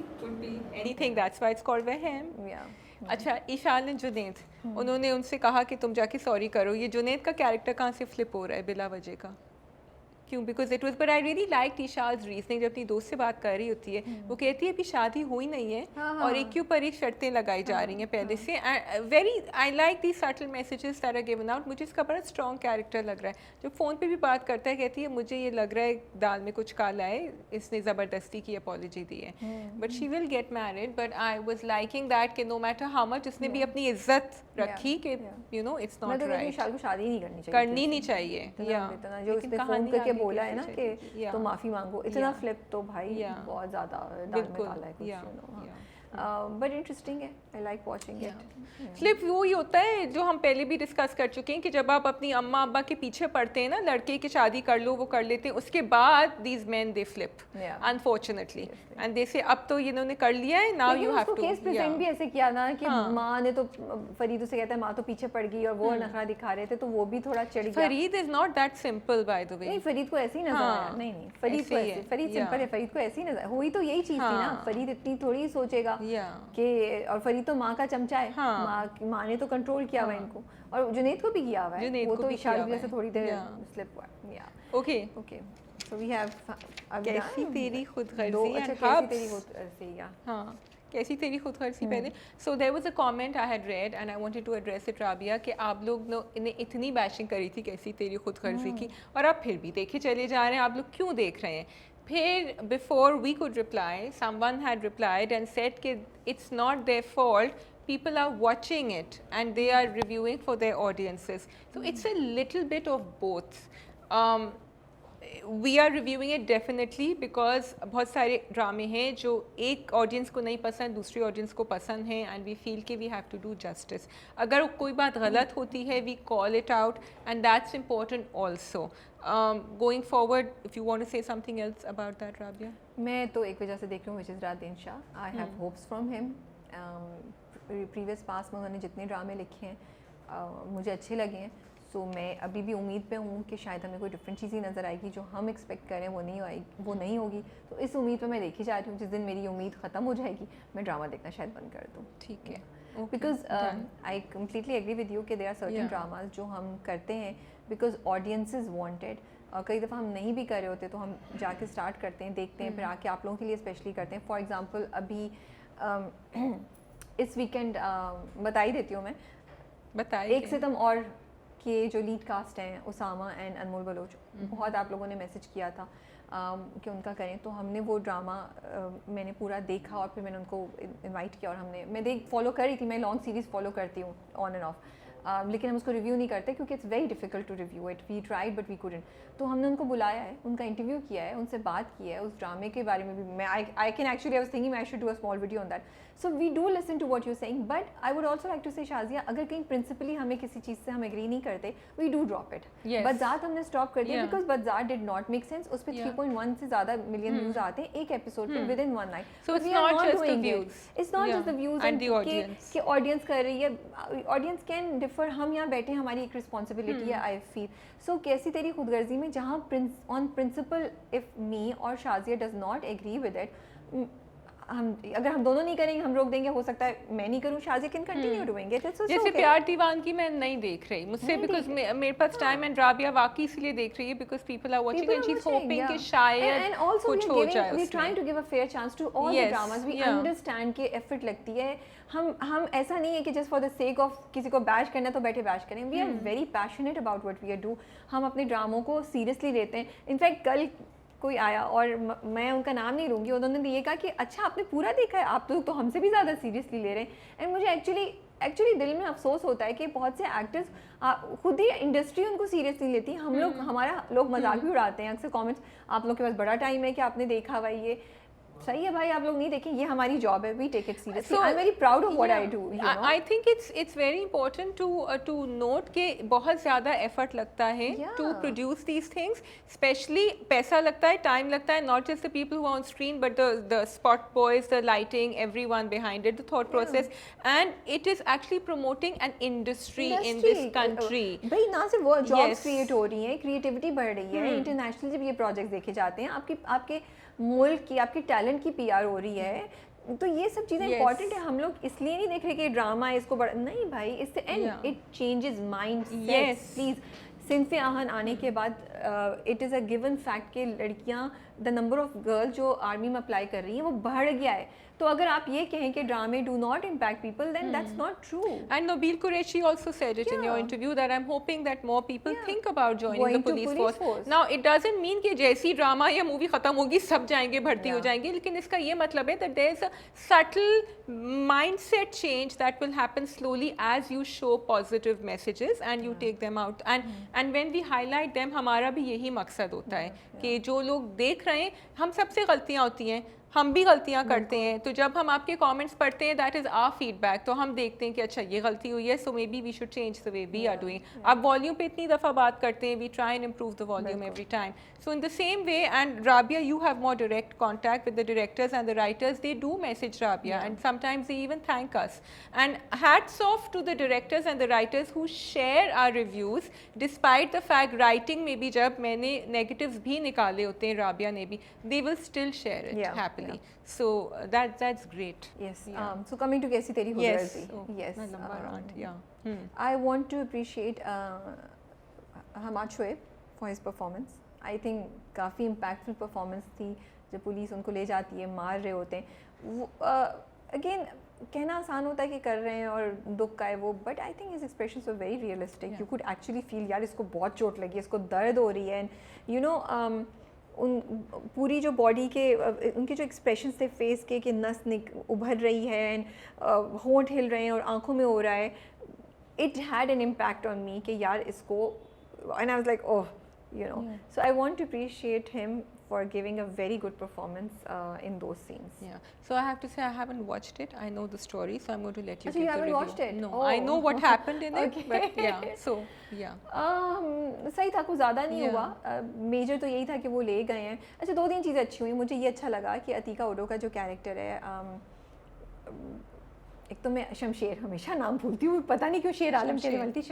anything. That's why it's called Wahem. Yeah. अच्छा, इशाल ने जुनैद, उन्होंने उनसे कहा कि तुम जाके सॉरी करो, ये जुनैद का कैरेक्टर कहाँ से फ्लिप हो रहा है बिला वजह का, क्यों? Because it was, but I really like Ishal's reasoning, जब अपनी दोस्त से बात कर रही होती है, वो कहती है अभी शादी हुई नहीं है, और एक के ऊपर एक शर्तें लगाई जा रही हैं पहले से, very I like the subtle messages that are given out. मुझे इसका बड़ा स्ट्रॉन्ग कैरेक्टर लग रहा है, जब फ़ोन पे भी बात करता है कहती है मुझे ये लग रहा है दाल में कुछ काला है, इसने ज़बरदस्ती की अपॉलॉजी दी है, but she will get married, but I was liking that कि नो मैटर हाउ मच उसने भी अपनी इज्जत रखी कि you no it's not right, शादी नहीं करनी चाहिए, करनी नहीं चाहिए, या जो उसने फोन करके बोला है ना कि तो माफी मांगो, इतना फ्लिप तो भाई बहुत ज्यादा दाल में काला है कुछ, बट इंटरेस्टिंग है, I like watching it. Flip वो ही होता है जो हम पहले भी डिस्कस कर चुके हैं कि जब आप अपनी अम्मा अब्बा के पीछे पड़ते हैं ना, लड़के की शादी कर लो वो कर लेते हैं, उसके बाद these men they flip unfortunately and they say अब तो इन्होंने कर लिया है, now you have to. Case present भी ऐसे किया ना कि माँ ने तो फरीद उसे कहता है माँ तो पीछे पड़ गई और वो नखरा दिखा रहे थे, तो वो भी थोड़ा चिढ़ गया। Farid is not that simple by the way. नहीं, फरीद को ऐसे ही नजर आया। नहीं फरीद को ऐसे, फरीद सिंपल है, फरीद को ऐसे ही नजर हुई, तो यही चीज थी ना, फरीद इतनी थोड़ी सोचेगा कि, और फरीद तो माँ का चमचा है, माँ ने तो कंट्रोल किया हुआ इनको, और जुनैद को भी किया हुआ है, वो तो इशारे से थोड़ी देर स्लिप हुआ। या okay okay, so we have Kaisi Teri खुदगर्जी and कैसी तेरी खुदगर्जी। हाँ, कैसी तेरी खुदगर्जी पहले। So there was a comment I had read and I wanted to address it Rabia कि आप लोग ने इतनी बैशिंग करी थी कैसी तेरी खुदगर्जी की, और आप फिर भी देखे चले जा रहे हैं, आप लोग क्यों देख रहे हैं? फिर before we could reply someone had replied and said कि it's not their fault, people are watching it and they are reviewing for their audiences, so it's a little bit of both. We are reviewing it definitely because बहुत सारे ड्रामे हैं जो एक audience को नहीं पसंद, दूसरी ऑडियंस को पसंद है, एंड वी फील कि we have to do justice. अगर कोई बात गलत होती है we call it out and that's important also. Going forward, if you want to say something else about that Rabia. मैं तो एक वजह से देख रही हूँ, which is Radeen Shah. I have hopes from him. Previous पास में उन्होंने जितने ड्रामे लिखे हैं मुझे अच्छे लगे हैं, सो मैं अभी भी उम्मीद पे हूँ कि शायद हमें कोई डिफरेंट चीज़ ही नज़र आएगी, जो हम एक्सपेक्ट करें वो नहीं होगी। तो इस उम्मीद पे मैं देखी जा रही हूँ, जिस दिन मेरी उम्मीद ख़त्म हो जाएगी मैं ड्रामा देखना शायद बंद कर दूँ। ठीक है, because I completely agree with you कि देयर आर सर्टेन ड्रामाज जो हम करते हैं बिकॉज ऑडियंसेस वांटेड, और कई दफ़ा हम नहीं भी कर रहे होते तो हम जाके स्टार्ट करते हैं, देखते हैं, फिर आके आप लोगों के लिए स्पेशली करते हैं। फॉर एग्ज़ाम्पल अभी इस वीकेंड बता ही देती हूँ मैं, बताइए। 1 सितम और के जो लीड कास्ट हैं उसामा एंड अनमोल बलोच, बहुत आप लोगों ने मैसेज किया था कि उनका करें, तो हमने वो ड्रामा मैंने पूरा देखा और फिर मैंने उनको इनवाइट किया, और मैं फॉलो कर रही थी, मैं लॉन्ग सीरीज़ फॉलो करती हूँ ऑन एंड ऑफ, लेकिन हम उसको रिव्यू नहीं करते क्योंकि it's very difficult to review it. We tried but we couldn't. तो हमने उनको बुलाया है, उनका इंटरव्यू किया है, उनसे बात की है, उस ड्रामे के बारे में भी मैं I can actually I was thinking I should do a small video on that. So we do listen to what you saying, but I would also like to say Shazia, अगर कहीं प्रिंसिपली हमें किसी चीज़ से हम एग्री नहीं करते, we do drop it. बज़ात हमने स्टॉप कर दिया बिकॉज बज़ात डिड नॉट मेक सेंस। उस पर 3.1 से ज़्यादा मिलियन व्यूज आते हैं एक एपिसोड पे with in 1 night. So it's not just the views, it's not just the views and the audience कि ऑडियंस कर रही है, ऑडियंस कैन डिफर, हम यहाँ बैठे हमारी एक रिस्पॉन्सिबिलिटी है आई फील। सो कैसी तेरी खुदगर्जी में जहाँ ऑन प्रिंसिपल इफ मी और Shazia does not agree with it, अगर हम दोनों नहीं करेंगे, हम रोक देंगे, हो सकता है मैं नहीं करूँ, Shazia can continue doing it. जैसे प्यार दीवानगी मैं नहीं देख रही मुझसे बिकॉज मेरे पास टाइम, एंड राबिया वाकई इसलिए देख रही है because people are watching and she is hoping कि शायद कुछ हो जाए। We trying to give a fair chance to all the dramas. We understand कि एफर्ट लगती है, हम ऐसा नहीं है कि just for the sake of किसी को बैश करना तो बैठे बैश करें। We are very passionate about what we are do. हम अपने ड्रामों को सीरियसली लेते हैं। इनफैक्ट कल कोई आया और मैं उनका नाम नहीं लूँगी, उन्होंने ये कहा कि अच्छा आपने पूरा देखा है, आप तो हमसे भी ज़्यादा सीरियसली ले रहे हैं। एंड मुझे एक्चुअली दिल में अफसोस होता है कि बहुत से एक्टर्स खुद ही इंडस्ट्री उनको सीरियस नहीं लेती। हम लोग मजाक भी उड़ाते हैं अक्सर कमेंट्स, आप लोग के पास बड़ा टाइम है कि आपने देखा हुआ ये सही है भाई, आप लोग नहीं देखें, ये हमारी जॉब है, we take it seriously. I am very proud of what I do. I think it's very important to note कि बहुत ज़्यादा एफर्ट लगता है to produce these things, specially पैसा लगता है, टाइम लगता है, not just the people who are on screen but the spot boys, the lighting, everyone behind it, the thought process, and it is actually promoting an industry in this country. भाई ना सिर्फ वो jobs create हो रही हैं, creativity बढ़ रही है, इंटरनेशनल जब ये प्रोजेक्ट्स देखे जाते हैं, आपके मुल्क की, आपके टैलेंट की PR हो रही है, तो ये सब चीज़ें इंपॉर्टेंट है। हम लोग इसलिए नहीं देख रहे कि ड्रामा है इसको बड़ा नहीं भाई, इससे and it changes mind set. Please Sinf Aahan आने के बाद it is a given fact कि लड़कियां, द नंबर ऑफ गर्ल्स जो आर्मी में अप्लाई कर रही हैं वो बढ़ गया है। तो अगर आप ये कहें कि ड्रामे do not impact people, then that's not true. And Nabil Qureshi also said it in your interview that I'm hoping that more people think about joining the police force. Now it doesn't mean कि जैसी drama या movie खत्म होगी सब जाएंगे, भर्ती हो जाएंगे, लेकिन इसका ये मतलब है that there is a subtle mindset change that will happen slowly as you show positive messages and you take them out, and when we highlight them, हमारा भी यही मकसद होता है कि जो लोग देख रहे हैं, हम सबसे गलतियाँ होती हैं, हम भी गलतियां करते हैं, तो जब हम आपके कमेंट्स पढ़ते हैं दैट इज़ आवर फीडबैक, तो हम देखते हैं कि अच्छा ये गलती हुई है, so maybe we should change the way we are doing. आप वॉल्यूम पे इतनी दफ़ा बात करते हैं, we try and improve the volume every time. So in the same way, and Rabia, you have more direct contact with the directors and the writers, they do message Rabia and sometimes they even thank us, and hats off to the directors and the writers who share our reviews despite the fact writing में भी जब मैंने negatives भी निकाले होते हैं, राबिया ने भी, they will still share it happily. So that's great. Yes. So coming to Kaisi Teri Huzarzi. Yes. I want to appreciate Hamad Shoaib for his performance. I think काफ़ी impactful performance थी, जब police उनको ले जाती है, मार रहे होते हैं। Again, कहना आसान होता है कि कर रहे हैं और दुख का है वो, but I think his expressions were very realistic. You could actually feel यार इसको बहुत चोट लगी है, इसको दर्द हो रही है, एंड यू नो उन पूरी जो बॉडी के उनके जो एक्सप्रेशंस थे फेस के, कि नस उभर रही है एंड होंठ हिल रहे हैं और आंखों में हो रहा है, it had an impact on me कि यार इसको, and I was like oh, you know. So I want to appreciate him for giving a very good performance in those scenes. Yeah. So I have to say I haven't watched it. I know the story, so I'm going to let you. Actually, give you haven't the review. watched it? No, Oh. I know what happened in it, but yeah. So yeah. सही था, कुछ ज़्यादा नहीं हुआ। Major तो यही था कि वो ले गए हैं। अच्छा, 2-3 चीज़ें अच्छी हुई। मुझे ये अच्छा लगा कि अतीका उडो का जो कैरेक्टर है, एक तो मैं शमशेर, हमेशा नाम भूलती हूँ, पता नहीं क्यों, शेर आलम कहने वाली थी,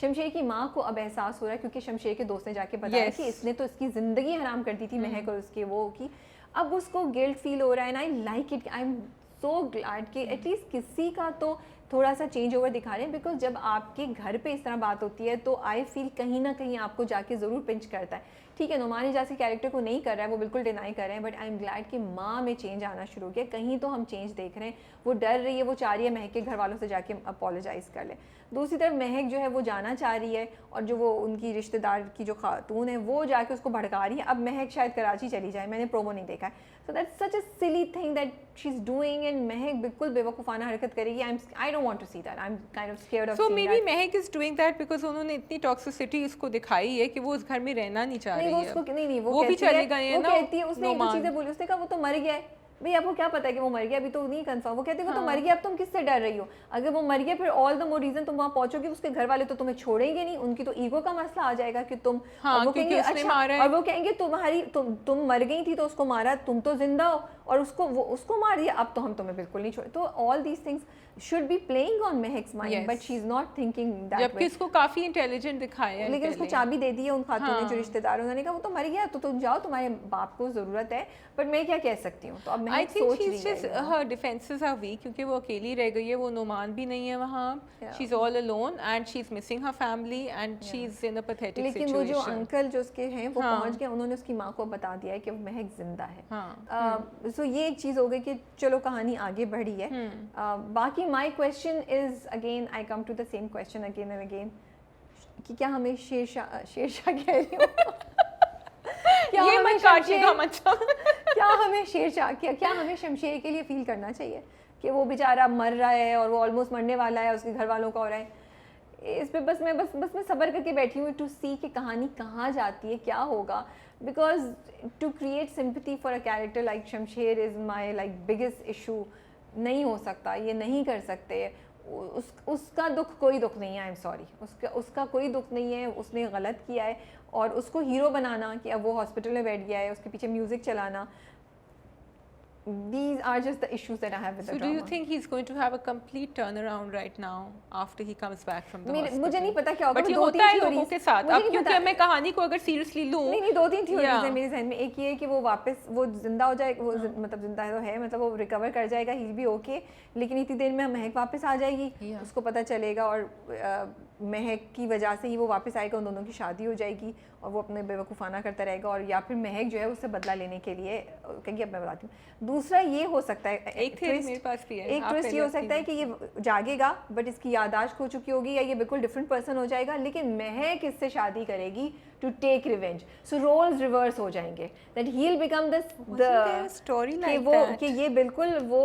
शमशेर की माँ को अब एहसास हो रहा है, क्योंकि शमशेर के दोस्त ने जाके बताया कि इसने तो इसकी ज़िंदगी हराम कर दी थी, महक और उसके वो की, अब उसको गिल्ट फील हो रहा है। And I like it, I am so glad कि एटलीस्ट किसी का तो थोड़ा सा चेंज ओवर दिखा रहे हैं, बिकॉज जब आपके घर पे इस तरह बात होती है तो आई फील कहीं ना कहीं आपको जाके ज़रूर पिंच करता है। ठीक है, नुमान इजाज़ के कैरेक्टर को नहीं कर रहा है, वो बिल्कुल डिनाई कर रहे हैं, बट आई एम ग्लैड कि माँ में चेंज आना शुरू हो गया, कहीं तो हम चेंज देख रहे हैं। वो डर रही है, वो चाह रही है महक के घर वालों से जाके अपोलोजाइज़ कर ले। दूसरी तरफ महक जो है वो जाना चाह रही है, और जो वो उनकी रिश्तेदार की जो खातून है वो जाके उसको भड़का रही है। अब महक शायद कराची चली जाए, मैंने प्रोमो नहीं देखा है, so that's such a silly thing that she is doing, and Mehak बिल्कुल बेवकूफ़ाना हरकत करेगी। I don't want to see that, I am kind of scared of so seeing maybe that. Mehak is doing that because उन्होंने इतनी toxicity उसको दिखाई है कि वो उस घर में रहना नहीं चाह रही है। नहीं, वो भी चले गए हैं ना, वो कहती है, उसने एक चीज़ें बोली, उसने कहा वो तो मर गया है। भाई आपको क्या पता है कि वो मर गया, अभी तो नहीं कंफर्म। वो कहते हैं वो तो मर गया, अब तुम किससे डर रही हो? अगर वो मर गया, फिर ऑल द मोर रीजन तुम वहाँ पहुंचोगे, उसके घर वाले तो तुम्हें छोड़ेंगे नहीं, उनकी तो ईगो का मसला आ जाएगा कि तुम, और वो कहेंगे अच्छा, और वो कहेंगे तुम्हारी तुम मर गई थी तो उसको मारा, तुम तो जिंदा हो और उसको मार दिया, अब तो हम तुम्हें बिल्कुल नहीं छोड़े। तो all these things should be playing on Mahak's mind, but she is not thinking that way. जबकि उसको काफी इंटेलिजेंट दिखाया है, लेकिन उसको चाबी दे दी है उन खातून ने जो रिश्तेदार, उन्होंने कहा वो तो मर गया, तो तुम जाओ, तुम्हारे बाप को ज़रूरत है। बट मैं क्या कह सकती हूँ, तो अब मैं सोच रही हूँ हर डिफेंसेस आर वीक, क्योंकि वो अकेली रह गई है, वो नुमान भी नहीं है वहाँ, she is all alone and she is missing her family and she is in a pathetic situation. लेकिन वो जो अंकल जो उसके हैं वो पहुँच गए, उन्होंने उसकी माँ को बता दिया है कि महक जिंदा है। सो ये एक चीज़ हो गई कि चलो कहानी आगे बढ़ी है। बाकी my question is again, I come to the same question again and again, कि क्या हमें शेरशाह कह रही हूँ ये मत काटिएगा मतलब क्या हमें शेरशाह क्या हमें शमशेर के लिए फील करना चाहिए कि वो बेचारा मर रहा है और वो ऑलमोस्ट मरने वाला है, उसके घर वालों का हो रहा है। इस पे बस मैं सब्र करके बैठी हूँ टू सी कि कहानी कहाँ जाती है, क्या होगा, because to create sympathy for a character like Shamsher is my like biggest issue. नहीं हो सकता, ये नहीं कर सकते, उसका दुख कोई दुख नहीं है, आई एम सॉरी, उसका कोई दुख नहीं है, उसने गलत किया है, और उसको हीरो बनाना कि अब वो हॉस्पिटल में बैठ गया है, उसके पीछे म्यूजिक चलाना, these are just the issues that I have with the drama. So do you think he's going to have a complete turnaround right now after he comes back from the hospital? मुझे नहीं पता क्या होगा, but ये होता है लोगों के साथ। अब क्योंकि मैं कहानी को अगर सीरियसली लूं, नहीं 2-3 थ्योरीज है मेरे जहन में। एक ये है कि वो वापस वो जिंदा हो जाएगा, वो मतलब जिंदा है तो है, मतलब वो रिकवर कर जाएगा, ही भी ओके, लेकिन इतनी देर में महक वापस आ जाएगी, उसको पता चलेगा, और महक की वजह से ही वो वापस आएगा, उन दोनों की शादी हो जाएगी और वो अपने बेवकूफ़ाना करता रहेगा, और या फिर महक जो है उससे बदला लेने के लिए कहेंगे अब मैं बताती हूँ। दूसरा ये हो सकता है, एक मेरे पास भी है, एक ट्विस्ट ये हो सकता है कि ये जागेगा बट इसकी याददाश्त खो चुकी होगी, या ये बिल्कुल डिफरेंट पर्सन हो जाएगा, लेकिन महक इससे शादी करेगी to take revenge. So roles reverse हो जाएंगे, that he will become the story कि ये बिल्कुल वो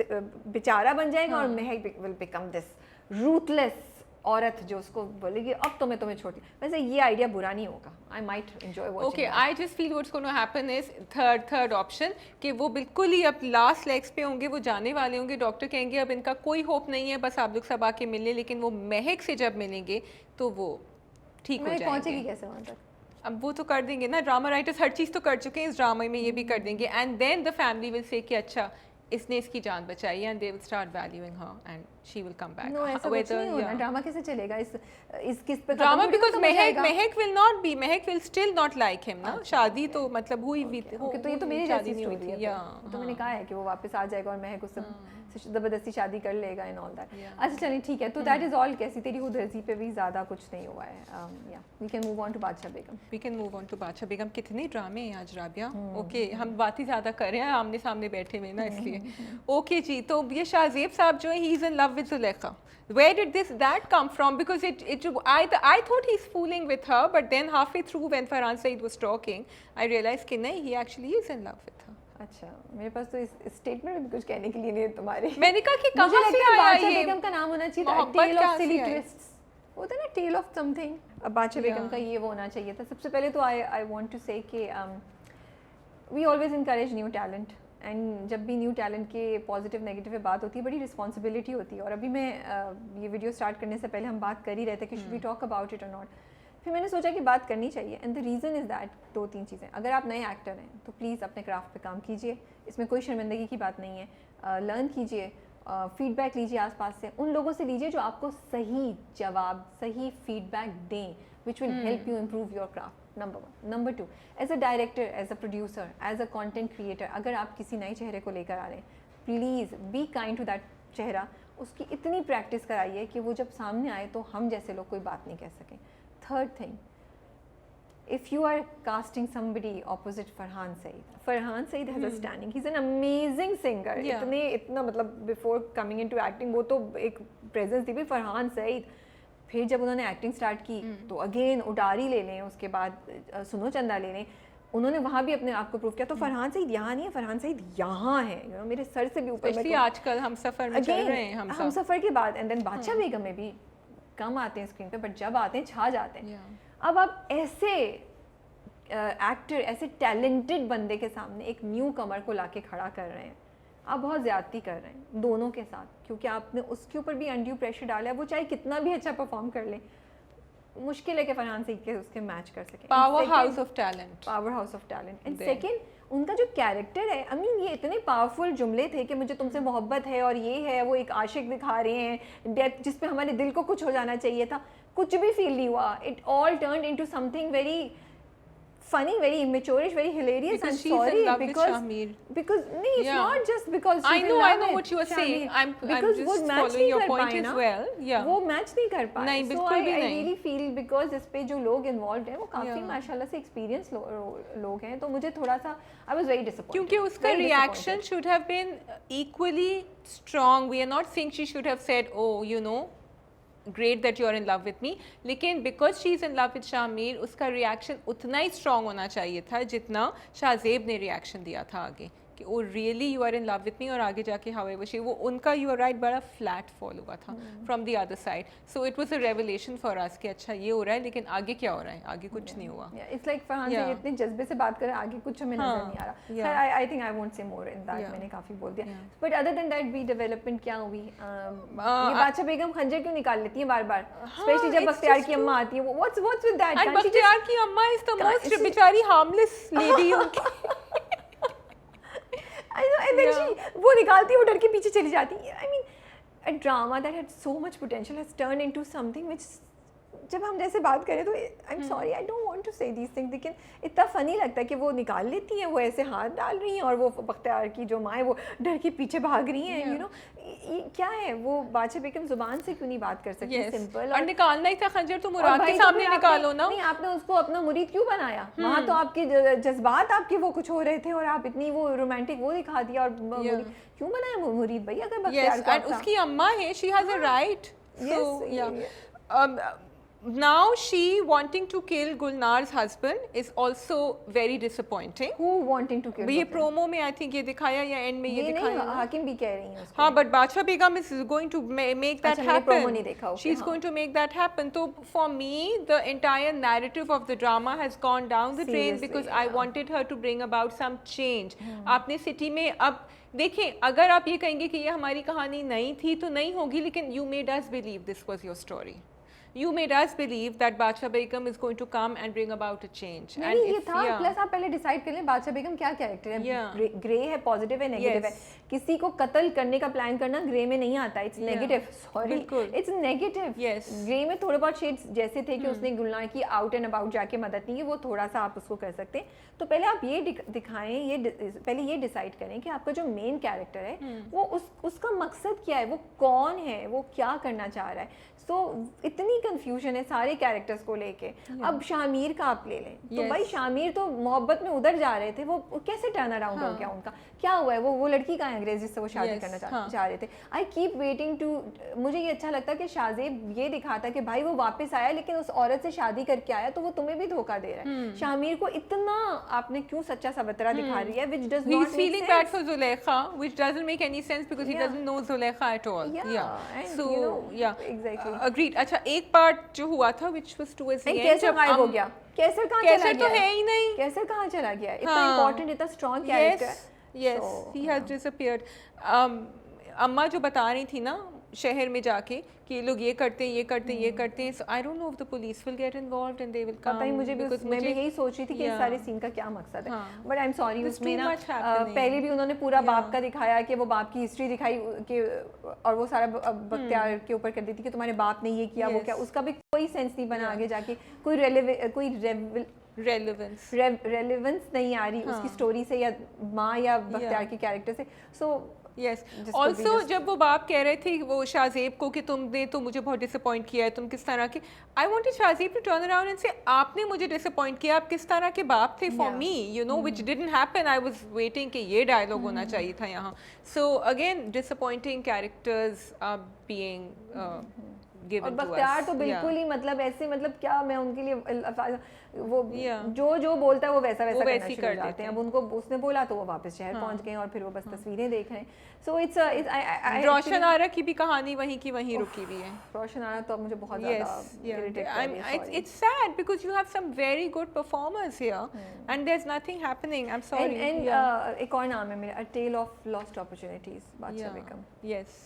बेचारा बन जाएगा और महक विल बिकम दिस रूथलेस औरत जो उसको बोलेगी अब तो मैं तुम्हें छोड़ती, वैसे ये आइडिया बुरा नहीं होगा. I might enjoy watching. Okay, I just feel what's gonna happen is third option कि वो बिल्कुल ही अब लास्ट लेग्स पे होंगे, वो जाने वाले होंगे, डॉक्टर कहेंगे अब इनका कोई होप नहीं है, बस आप लोग सब आके मिल लें, लेकिन वो महक से जब मिलेंगे तो वो ठीक हो मैं जाएंगे. पहुंचेगी कैसे वहाँ तक? अब वो तो कर देंगे ना, ड्रामा राइटर्स हर चीज़ तो कर चुके हैं इस ड्रामा में, ये भी कर देंगे. And then the family will say कि अच्छा इसने इसकी जान बचाई, and they will start valuing her and she will come back. No ऐसा कुछ नहीं होना. ड्रामा कैसे चलेगा इस किस पे? Drama because Mahak will not be, Mahak will still not like him ना. शादी तो मतलब हुई भी ओके, तो ये तो मेरी जैसी स्टोरी है. तो मैंने कहा है कि वो वापस आ जाएगा और महक उससे जबरदस्ती शादी कर लेगा एंड ऑल दैट. अच्छा चलिए ठीक है, तो दैट इज ऑल. कैसी तेरी हुदर्जी पे भी ज़्यादा कुछ नहीं हुआ है. या we can move on to Badshah Begum. We can move on to Badshah Begum. कितने ड्रामे हैं आज राबिया. ओके, हम बात ही ज़्यादा कर रहे हैं, आमने सामने बैठे हुए ना इसलिए. ओके जी, तो ये शाहजेब साहब जो है he is in love with Zulekha. Where did that come from? Because I thought he's fooling with her, but then halfway through when Farhan Saeed was talking, I realized कि नहीं, he actually is in love with her. अच्छा, मेरे पास तो इस statement में कुछ कहने के लिए नहीं है तुम्हारे. मैंने कहा कि कहाँ से आया बादशाह ये? बेगम का नाम होना चाहिए था टेल ऑफ सिली ट्विस्ट्स. होता है ना टेल ऑफ समथिंग. अब बादशाह बेगम का ये वो होना चाहिए था. सबसे पहले तो आई want to say that we always encourage new talent, and जब भी न्यू टैलेंट के पॉजिटिव नेगेटिव पे बात होती है बड़ी रिस्पॉन्सिबिलिटी होती है. और अभी मैं ये वीडियो स्टार्ट करने से पहले हम बात कर ही रहे थे कि should we talk about it और नॉट. फिर मैंने सोचा कि बात करनी चाहिए. And the reason is that 2-3 चीज़ें. अगर आप नए एक्टर हैं तो प्लीज़ अपने क्राफ्ट पे काम कीजिए, इसमें कोई शर्मिंदगी की बात नहीं है. लर्न कीजिए, फीडबैक लीजिए आसपास से, उन लोगों से लीजिए जो आपको सही जवाब, सही फीडबैक दें, which will help you improve your craft. Number 1. Number 2, as a director, as a producer, as a content creator, अगर आप किसी नए चेहरे को लेकर आ रहे हैं, please be kind to that चेहरा. उसकी इतनी प्रैक्टिस कराइए कि वो जब सामने आए तो हम जैसे लोग कोई बात नहीं कह सकें. Third thing, if you are casting somebody opposite Farhan Saeed has a standing. He's an amazing singer. इतना मतलब before coming into acting वो तो एक presence थी भी. Farhan Saeed फिर जब उन्होंने एक्टिंग स्टार्ट की तो अगेन उडारी ले लें, उसके बाद सुनो चंदा ले लें, उन्होंने वहाँ भी अपने आप को प्रूव किया. तो फरहान सईद यहाँ नहीं है, फरहान सईद यहाँ है. यू नो मेरे सर से भी ऊपर. आजकल हम सफ़र में चल रहे हैं, हम सफ़र के बाद. एंड देन बादशाह बेगम में भी कम आते हैं स्क्रीन पे, बट जब आते हैं छा जाते हैं. अब आप ऐसे एक्टर, ऐसे टैलेंटेड बंदे के सामने एक न्यू कमर को लाके खड़ा कर रहे हैं. आप बहुत ज़्यादती कर रहे हैं दोनों के साथ, क्योंकि आपने उसके ऊपर भी अनड्यू प्रेशर डाला है. वो चाहे कितना भी अच्छा परफॉर्म कर ले, मुश्किल है कि फरहान से के उसके मैच कर सकें. Power house of talent. And second, उनका जो कैरेक्टर है, आई मीन ये इतने पावरफुल जुमले थे कि मुझे तुमसे मोहब्बत है और ये है, वो एक आशिक दिखा रहे हैं, डेप्थ जिस पे हमारे दिल को कुछ हो जाना चाहिए था, कुछ भी फील नहीं हुआ. It all turned into something very funny, very immature, very hilarious. Because I'm she's sorry, in love with because Shahmeer. no, it's not just because she's I know what you were saying. I'm because just वो match following नहीं your कर point पाए as ना. well. Yeah. वो match नहीं कर पाए. नहीं, so बिल्कुल भी I नहीं. really feel because इस पे जो लोग involved हैं वो काफी माशाल्लाह से एक्सपीरियंस लोग हैं, तो मुझे थोड़ा सा I was very disappointed. क्योंकि उसका reaction should have been equally strong. We are not saying she should have said, oh, you know, great that you are in love with me, लेकिन because she is in love with Shahmir, उसका reaction उतना ही strong होना चाहिए था जितना शाहजेब ने reaction दिया था आगे कि oh really you are in love with me. और आगे जाके हाउ शी, वो उनका यू आर राइट बड़ा फ्लैट फॉल हुआ था from the other side. So it was a revelation for us कि अच्छा ये हो रहा है, लेकिन आगे क्या हो रहा है, आगे कुछ नहीं हुआ. इट्स लाइक फरहान से इतने जज़्बे से बात कर रहे हैं, आगे कुछ हमें नजर नहीं आ रहा. आई think I won't say more in that. मैंने काफी बोल दिया. But other than that be development क्या हुई? ये बादशाह बेगम खंजर क्यों निकाल लेती है बार-बार, स्पेशली जब बख्तियार की अम्मा आती है. What's with that? And Bakhtiyar की अम्मा इज द मोस्ट बेचारी harmless lady. I know, and then she वो निकालती है, वो डर के पीछे चली जाती है. I mean, a drama that had so much potential has turned into something which जब हम जैसे बात करें तो I am sorry, I don't want to say these things, लेकिन इतना फनी लगता है कि वो निकाल लेती हैं, वो ऐसे हाथ डाल रही हैं और वो बख्तियार की जो माँ है वो डर के पीछे भाग रही हैं. यू नो क्या है वो बादशाह बेगम जुबान से क्यों नहीं बात कर सकती? सिंपल. और निकालना ही था खंजर तो मुराद के सामने निकालो ना. नहीं, आपने उसको अपना मुरीद क्यों बनाया? वहाँ तो आपके जज्बात आपके वो कुछ हो रहे थे और आप इतनी वो रोमांटिक वो दिखा दिया. और क्यों बनाया मुरीद भाई? अगर बख्तियार का उसकी अम्मा है, she has a right. now she wanting to kill Gulnar's husband is also very disappointing. Who wanting to kill ये Gulnar? प्रोमो में आई थिंक ये दिखाया या एंड में ये ये नहीं, दिखाया हाकिम भी कह रही हैं उसको। हाँ बट बादशाह बेगम is going to make that अच्छा, मैंने promo नहीं happen. देखा, okay, She's हाँ। going to make that happen. So for me, the entire narrative of the drama has gone down the drain Seriously, because I yeah. wanted her to bring about some change. आपने city में अब देखें, अगर आप ये कहेंगे कि ये हमारी कहानी नहीं थी तो नहीं होगी, लेकिन you made us believe this was your story. You made us believe that Bacha Begum is going to come and bring about a change. नहीं ये था, प्लस आप पहले डिसाइड कर लें बादशाह बेगम क्या कैरेक्टर है। Yeah. ग्रे है, पॉजिटिव है, नेगेटिव है। Yes. किसी को कत्ल करने का प्लान करना ग्रे में नहीं आता, इट्स Yeah. नेगेटिव, सॉरी बिल्कुल। It's negative. Yes. ग्रे में थोड़े बहुत शेड्स जैसे थे कि उसने गुलनार की आउट एंड अबाउट जाके मदद नहीं की, वो थोड़ा सा आप उसको कर सकते हैं। तो पहले आप ये दिखाएं, ये पहले ये डिसाइड करें कि आपका जो मेन कैरेक्टर है वो उसका मकसद क्या है, वो कौन है, वो क्या करना चाह रहा है। सो इतनी कंफ्यूजन है सारे कैरेक्टर्स को लेके। अब शामिर का आप ले लें तो भाई शामिर तो मोहब्बत में उधर जा रहे थे, वो कैसे टर्न अराउंड हो गया उनका, क्या हुआ है, वो लड़की का है अंग्रेज जिससे वो शादी करना चाह रहे थे। आई कीप वेटिंग टू, मुझे ये अच्छा लगता है कि शाहजेब ये दिखाता कि भाई वो वापस आया लेकिन उस औरत से शादी करके आया तो वो तुम्हें भी धोखा दे रहा है। शामिर को इतना आपने क्यों सच्चा सवतरा दिखा रही है, which does not He's make feeling sense. bad for Zulekha, which doesn't make any sense because he doesn't know Zulekha at all. And So you know, yeah, exactly. Agreed. अच्छा एक पार्ट जो हुआ था which was towards the end कैसर जब गायब हो गया, कैसर कहाँ चला कैसर गया, तो है ही नहीं, कैसर कहाँ चला गया, इतना हाँ। इम्पोर्टेंट, इतना strong character. Yes, he has disappeared. अम्मा जो बता रही थी ना शहर में जाके कि ये लोग ये करते हैं, ये करते हैं, ये करते हैं, so I don't know if the police will get involved and they will come. पता ही मुझे भी मैं भी यही सोच रही थी कि इस सारे सीन का क्या मकसद है, बट आई एम सॉरी उसमें ना पहले भी उन्होंने पूरा बाप का दिखाया कि वो बाप की हिस्ट्री दिखाई कि और वो सारा बख्तियार के ऊपर कर दी थी कि तुम्हारे बाप ने ये किया वो क्या, उसका भी कोई सेंस नहीं बना आगे जाके, कोई रेलेवेंस नहीं आ रही उसकी स्टोरी से या माँ या बख्तियार के कैरेक्टर से। सो यस ऑल्सो जब वो बाप कह रहे थे वो शाहजेब को कि तुमने तो मुझे बहुत डिसअपॉइंट किया है, तुम किस तरह के, I wanted Shahzeb to turn around and say आपने मुझे डिसअपॉइंट किया, आप किस तरह के बाप थे for me, you know, which didn't happen. I was waiting कि ये डायलॉग होना चाहिए था यहाँ। So again disappointing characters are being और बख्तियार तो बिल्कुल ही मतलब ऐसे, मतलब क्या मैं उनके लिए वो जो बोलता है वो वैसा करना शुरू हो जाते हैं। अब उनको उसने बोला तो वो वापस शहर पहुंच गए और फिर वो बस तस्वीरें देख रहे हैं। सो इट्स रोशन आरा की भी कहानी वहीं की वहीं रुकी हुई है। रोशन आरा तो मुझे बहुत ज़्यादा इरिटेट कर रही है। It's sad because you have some very good performers here and there's nothing happening. I'm sorry. And एक और नाम है मेरा, A Tale of Lost Opportunities, बादशाह बेगम। Yes,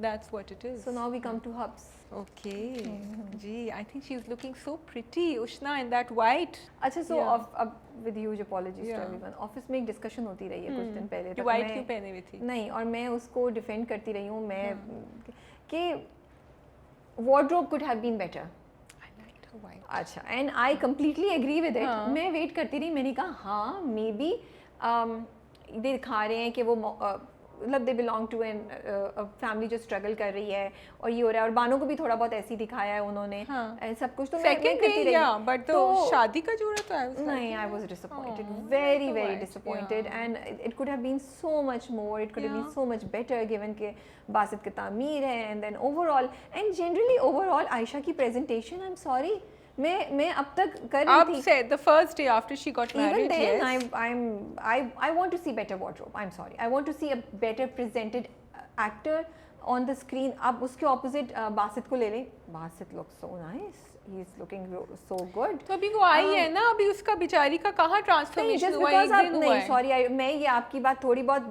that's what it is. So now we come to Hubs. Okay. Gee, I think she's looking so pretty, Ushna, in that white. अच्छा, so अब with huge apologies to everyone, office में एक discussion होती रही है कुछ दिन पहले तक, white क्यों पहने हुई थी? नहीं, और मैं उसको डिफेंड करती रही हूँ मैं कि wardrobe could have been better. I liked her white. अच्छा, and I completely agree with it. मैं वेट करती रही, मैंने कहा हाँ मे बी दिखा रहे हैं कि वो मतलब they belong to an family जो स्ट्रगल कर रही है और ये हो रहा है, और बानो को भी थोड़ा बहुत ऐसे ही दिखाया है उन्होंने सब कुछ। तो मैं करती रही, बट तो शादी का जोड़ा तो है नहीं, I was disappointed, very disappointed, and it could have been so much more, it could have been so much better given के बासित की तामीर है, and then overall and generally overall Ayesha की प्रेजेंटेशन, आई एम सॉरी, मैं अब तक कर रही थी। Said the first day after she got married. Even then, I want to see better wardrobe. I'm sorry. I want to see a better presented actor on the screen. अब उसके opposite Basit को ले लें, Basit looks so nice. He is looking so good. तो अभी वो आई है ना, अभी उसका बिचारी का कहाँ ट्रांसफॉर्मेशन हुआ है, एक दिन हुआ है। सॉरी, मैं ये आपकी बात थोड़ी बहुत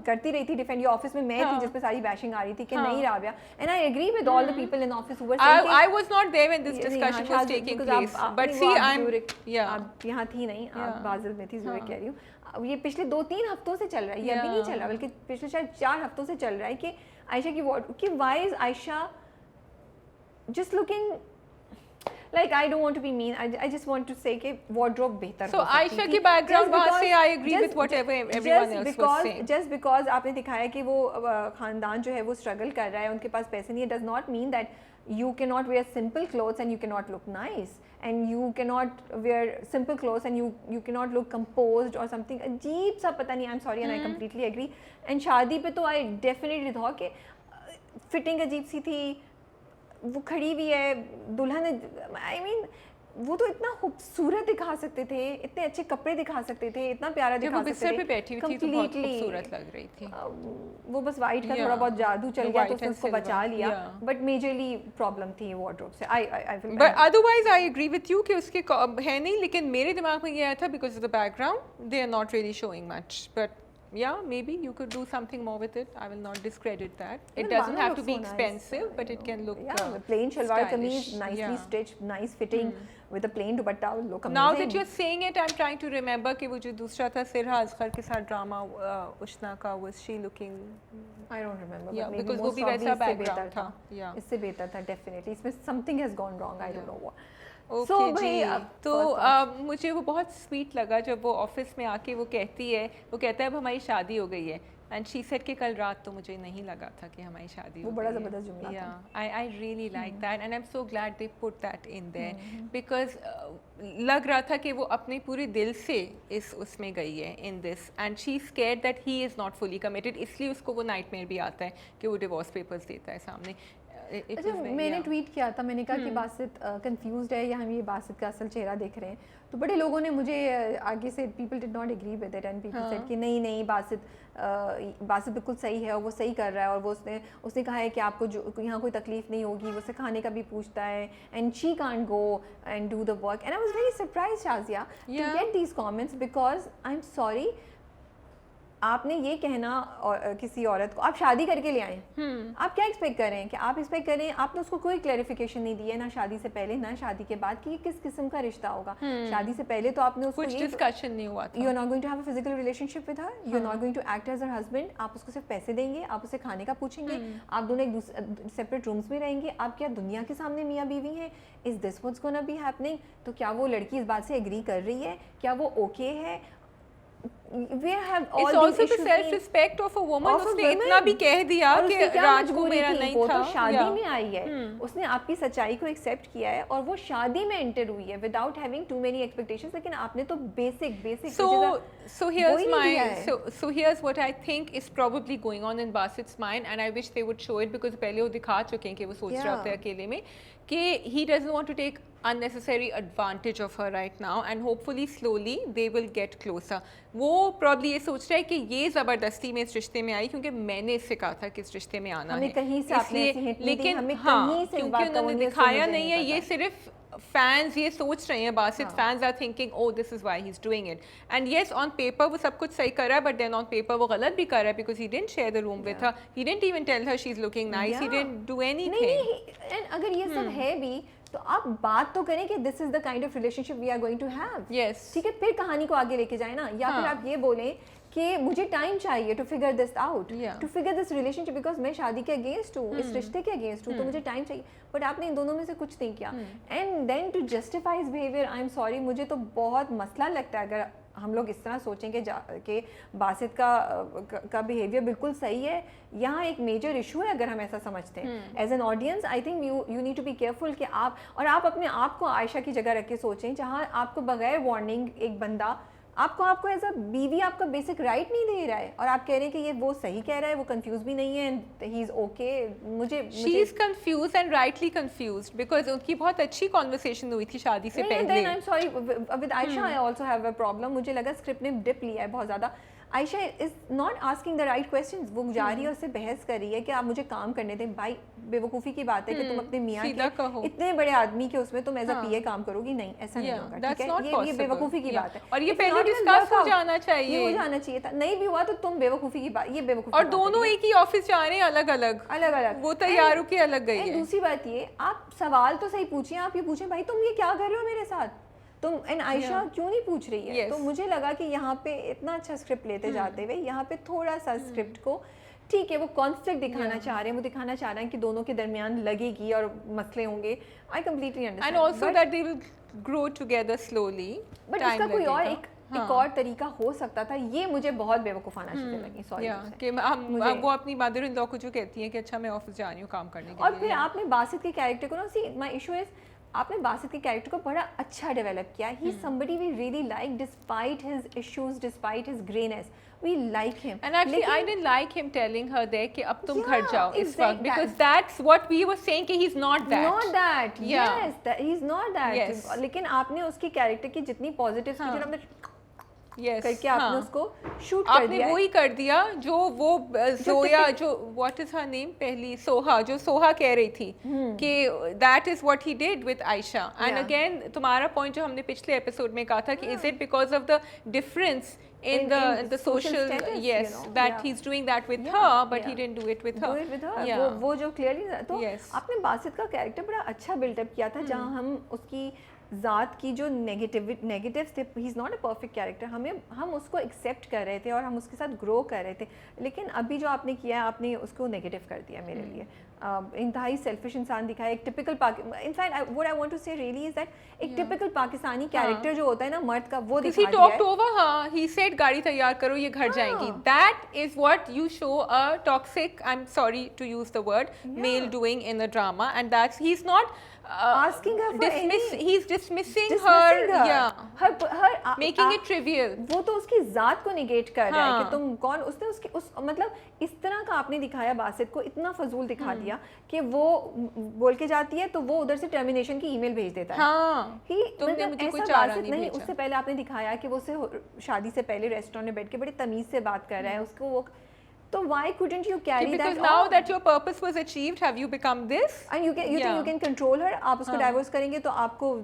करती रही थी डिफेंड, ये ऑफिस में मैं थी जिस पे सारी बैशिंग आ रही थी कि नहीं Rabia, and I agree with all the people in office who were saying I was not there when this discussion was taking place, but see आप यहाँ थी नहीं, आप बाजिल में थी, ज़रूर कह रही हूँ। ये पिछले 2-3 हफ्तों से चल रहा है, ये अभी नहीं चल रहा, बल्कि पिछले शायद 4 हफ्तों से चल रहा है कि आयशा की why is Ayesha just looking like, I don't want to be mean, I just want to say कि wardrobe बेहतर so आयशा की background वहाँ से I agree with whatever everyone else was saying. Just because आपने दिखाया कि वो खानदान जो है वो struggle कर रहा है, उनके पास पैसे नहीं है, does not mean that you cannot wear simple clothes and you cannot look nice, and you cannot wear simple clothes and you cannot look composed or something अजीब सा, पता नहीं, I'm sorry, and I completely agree. And शादी पे तो I definitely thought कि fitting अजीब सी थी, वो खड़ी हुई है दुल्हन, आई मीन वो तो इतना खूबसूरत दिखा सकते थे, इतने अच्छे कपड़े दिखा सकते थे, इतना प्यारा जब दिखा वो सकते बिस्तर थे, पे बैठी हुई थी तो बहुत खूबसूरत लग रही थी। वो बस वाइट का Yeah, थोड़ा बहुत जादू चल the गया तो white उसने and उसको silver, बचा लिया, yeah. बट मेजरली प्रॉब्लम थी वार्डरोब से। I feel But otherwise I agree with you कि उसके है नहीं, लेकिन मेरे दिमाग में ये आया था because of the background they are not really showing much, but yeah, maybe you could do something more with it. I will not discredit that. It doesn't have to be expensive, but it can look plain shalwar kameez, stylish. nicely Yeah. stitched, nice fitting with a plain dupatta will look Now amazing. that you're saying it, I'm trying to remember कि वो जो दूसरा था सिरहा असगर के साथ drama उष्णा का, was she looking? I don't remember, Yeah, but maybe because वो most भी probably वैसा इससे background बेहतर था. था। Yeah. इससे बेहतर था definitely। इसमें something has gone wrong, I don't know what। Okay So, जी, भाई, अब तो first thoughts। मुझे वो बहुत स्वीट लगा जब वो ऑफिस में आके वो कहती है, वो कहता है अब हमारी शादी हो गई है, एंड शी सेड कि कल रात तो मुझे नहीं लगा था कि हमारी शादी वो हो बड़ा गई है। ज़बरदस्त जुमला था। आई really like that and I am so glad they put that in their, because लग रहा था कि वो अपने पूरे दिल से इस उसमें गई है in this, and she scared that he is not fully committed, इसलिए उसको वो नाइटमेयर भी आता है कि वो डिवोर्स पेपर्स देता है सामने। अच्छा, मैंने ट्वीट किया था, मैंने कहा कि बासित कंफ्यूज्ड है या हम ये बासित का असल चेहरा देख रहे हैं, तो बड़े लोगों ने मुझे आगे से people did not agree with it and people said कि नहीं नहीं बासित बिल्कुल सही है और वो सही कर रहा है, और वो उसने कहा है कि आपको जो यहाँ कोई तकलीफ नहीं होगी, वो सिखाने का भी पूछता है, and she can't go and do the work, and I was very surprised Shazia to get these comments, because I am sorry, आपने ये कहना किसी औरत को, आप शादी करके ले आए, आप क्या एक्सपेक्ट कर रहे हैं कि आप एक्सपेक्ट कर रहे हैं, आपने उसको कोई क्लैरिफिकेशन नहीं दी है, ना शादी से पहले ना शादी के बाद, कि ये किस किस्म का रिश्ता होगा। शादी से पहले तो आपने उसको कुछ डिस्कशन नहीं हुआ था। You are not going to have a physical relationship with her, you are not going to act as her husband, आप उसको सिर्फ पैसे देंगे, आप उसे खाने का पूछेंगे, आप दोनों एक सेपरेट रूम्स में रहेंगे, आप क्या दुनिया के सामने मियाँ बीवी हैं, is this what's gonna be happening? तो क्या वो लड़की इस बात से एग्री कर रही है, क्या वो ओके है? We have all It's these also the issues self-respect of a woman. of a उसने women. इतना भी कह दिया और कि उसकी क्या रात को मजबूरी मेरा थी? नहीं वो था। तो शादी Yeah. में आई है, उसने आपकी सच्चाई को एक्सेप्ट किया है और वो शादी में एंटर हुई है without having too many expectations, लेकिन आपने तो बेसिक So here's वही नहीं दिया है। so here's what I think is probably going on in Basit's mind, and I wish they would show it because पहले वो दिखा चुके हैं कि वो सोच रहा होता है अकेले में कि he doesn't want to take unnecessary advantage of her right now, and hopefully slowly they will get closer. वो probably ये सोच रहा है कि ये ज़बरदस्ती में इस रिश्ते में आई क्योंकि मैंने इससे कहा था कि इस रिश्ते में आना हमें है, कहीं से आपने ऐसी hint नहीं दी, लेकिन हमें हाँ, कहीं से इस क्योंकि बात का उन्होंने उन्नीस सौ दिखाया मुझे नहीं है, नहीं ये पता। सिर्फ फैंस ये सोच रहे हैं, Basit fans are thinking oh this is why he is doing it, and yes on paper वो सब कुछ सही कर रहा है, बट देन ऑन पेपर वो गलत भी कर रहा है because he didn't share the room with her, he didn't even tell her she is looking nice, he didn't do anything. नहीं, एंड अगर ये सब है भी तो आप बात तो करें कि this is the kind of relationship we are going to have. Yes, ठीक है, फिर कहानी को आगे लेके जाए ना, या फिर आप ये बोलें कि मुझे टाइम चाहिए to figure this out, to figure this relationship, because मैं शादी के अगेंस्ट हूँ, इस रिश्ते के अगेंस्ट हूँ, तो मुझे टाइम चाहिए, बट आपने इन दोनों में से कुछ नहीं किया, and then to justify his behaviour, I am sorry, मुझे तो बहुत मसला लगता है अगर हम लोग इस तरह सोचें कि बासित का बिहेवियर बिल्कुल सही है। यहाँ एक मेजर इशू है अगर हम ऐसा समझते हैं as an audience. I think you need to be careful कि आप अपने आप को आयशा की जगह रख के सोचें, जहाँ आपको बगैर वार्निंग एक बंदा आपको एज अ बीवी आपका बेसिक राइट नहीं दे रहा है, और आप कह रहे हैं कि ये वो सही कह रहा है, वो कंफ्यूज भी नहीं है, and he is okay. She is confused and rightly confused because उनकी बहुत अच्छी कॉन्वर्सेशन हुई थी शादी से पहले। Then I am sorry with Ayesha I also have a problem, मुझे लगा स्क्रिप्ट ने डिप लिया है बहुत ज़्यादा। Ayesha is not asking the right questions, वो जा रही है उससे बहस कर रही है कि आप मुझे काम करने दें। भाई बेवकूफ़ी की बात है कि तुम अपने मियाँ के इतने बड़े आदमी के उसमें तुम एज अ पीए काम करोगी, नहीं ऐसा नहीं होगा, ठीक है, ये बेवकूफ़ी की बात है, और ये पहले डिस्कस हो जाना चाहिए, ये हो जाना चाहिए था, नहीं भी हुआ तो तुम बेवकूफ़ी की बात, ये बेवकूफ़ी। और दोनों एक ही ऑफिस जा रहे हैं अलग अलग, वो तैयार होके अलग गई है। दूसरी बात ये, आप सवाल तो सही पूछिए, आप ये पूछें भाई तुम ये क्या कर रहे हो मेरे साथ, तुम एंड आयशा क्यों नहीं पूछ रही है। तो मुझे लगा कि यहाँ पे इतना अच्छा स्क्रिप्ट लेते जाते हुए यहाँ पे थोड़ा सा स्क्रिप्ट को, ठीक है वो कॉन्फ्लिक्ट दिखाना चाह रहे हैं, वो दिखाना चाह रहे हैं कि दोनों के दरमियान लगेगी और मसले होंगे। I completely understand, and also that they will grow together slowly, but इसका कोई और एक और तरीका हो सकता था, ये मुझे बहुत बेवकूफ़ाना चीज़ें लगी। सॉरी कि वो अपनी मदर इन लॉ को जो कहती हैं कि अच्छा मैं ऑफिस जा रही हूँ काम करने के लिए, और फिर आपने बासित के कैरेक्टर को ना, सी माय इशू इज आपने बासित के कैरेक्टर को बड़ा अच्छा डेवलप किया. He is somebody we really like despite his issues, despite his greyness. We like him. And actually, I didn't like him telling her there कि अब तुम घर जाओ इस वक्त, because that- that's what we were saying कि he's not that. Not that. Yeah. Yes, that, he's not that. Yes. लेकिन आपने उसकी कैरेक्टर की जितनी पॉजिटिव्स की, आपने Yes. करके आपने हाँ. उसको शूट कर आपने दिया. वही कर दिया जो वो जोया जो व्हाट इज हर नेम पहली सोहा जो सोहा कह रही थी कि that is what he did with Ayesha. And Yeah. Again तुम्हारा पॉइंट जो हमने पिछले एपिसोड में कहा था कि is it because of the difference in the social status, yes, you know, that yeah. he's doing that with Yeah, her, but yeah. he didn't do it with her. Do it with her. Yeah. वो जो clearly तो Yes. आपने बासित का character बड़ा अच्छा buildup किया था, जहाँ हम उसकी ज़ात की जो नेगेटिव्स थे, he is not a perfect character, हम उसको एक्सेप्ट कर रहे थे और हम उसके साथ ग्रो कर रहे थे. लेकिन अभी जो आपने किया आपने उसको नेगेटिव कर दिया मेरे लिए. इंतहाई सेल्फिश इंसान दिखाया, एक typical in fact what I want to say really is that एक टिपिकल पाकिस्तानी कैरेक्टर जो होता है ना मर्द का, वो Because he दिखा दिया talked है. over her. He said, "गाड़ी तैयार करो, ये घर जाएंगी." That is what you show a toxic. I'm sorry to use the word male doing in a drama, and that's he's not Asking her for He's dismissing her. dismissing her. Yeah, her making it trivial. वो तो उसकी जात को negate कर रहा है हाँ. कि तुम कौन. उसने उसकी उस मतलब इस तरह का आपने दिखाया बासित को, इतना फजूल दिखा दिया कि वो बोल के जाती है तो वो उधर से टर्मिनेशन की ईमेल भेज देता है. हाँ. ही तुमने मतलब मुझे कोई ऐसा चारा बासित नहीं नहीं. भेजा. उससे पहले आपने दिखाया कि वो उससे शादी से पहले रेस्टोरेंट में बैठ के बड़ी तमीज से बात कर रहा है उसको. वो तो why couldn't you carry Because that now on? that your purpose was achieved, have you become this? And you think you can control her. आप उसको डाइवोर्स करेंगे तो आपको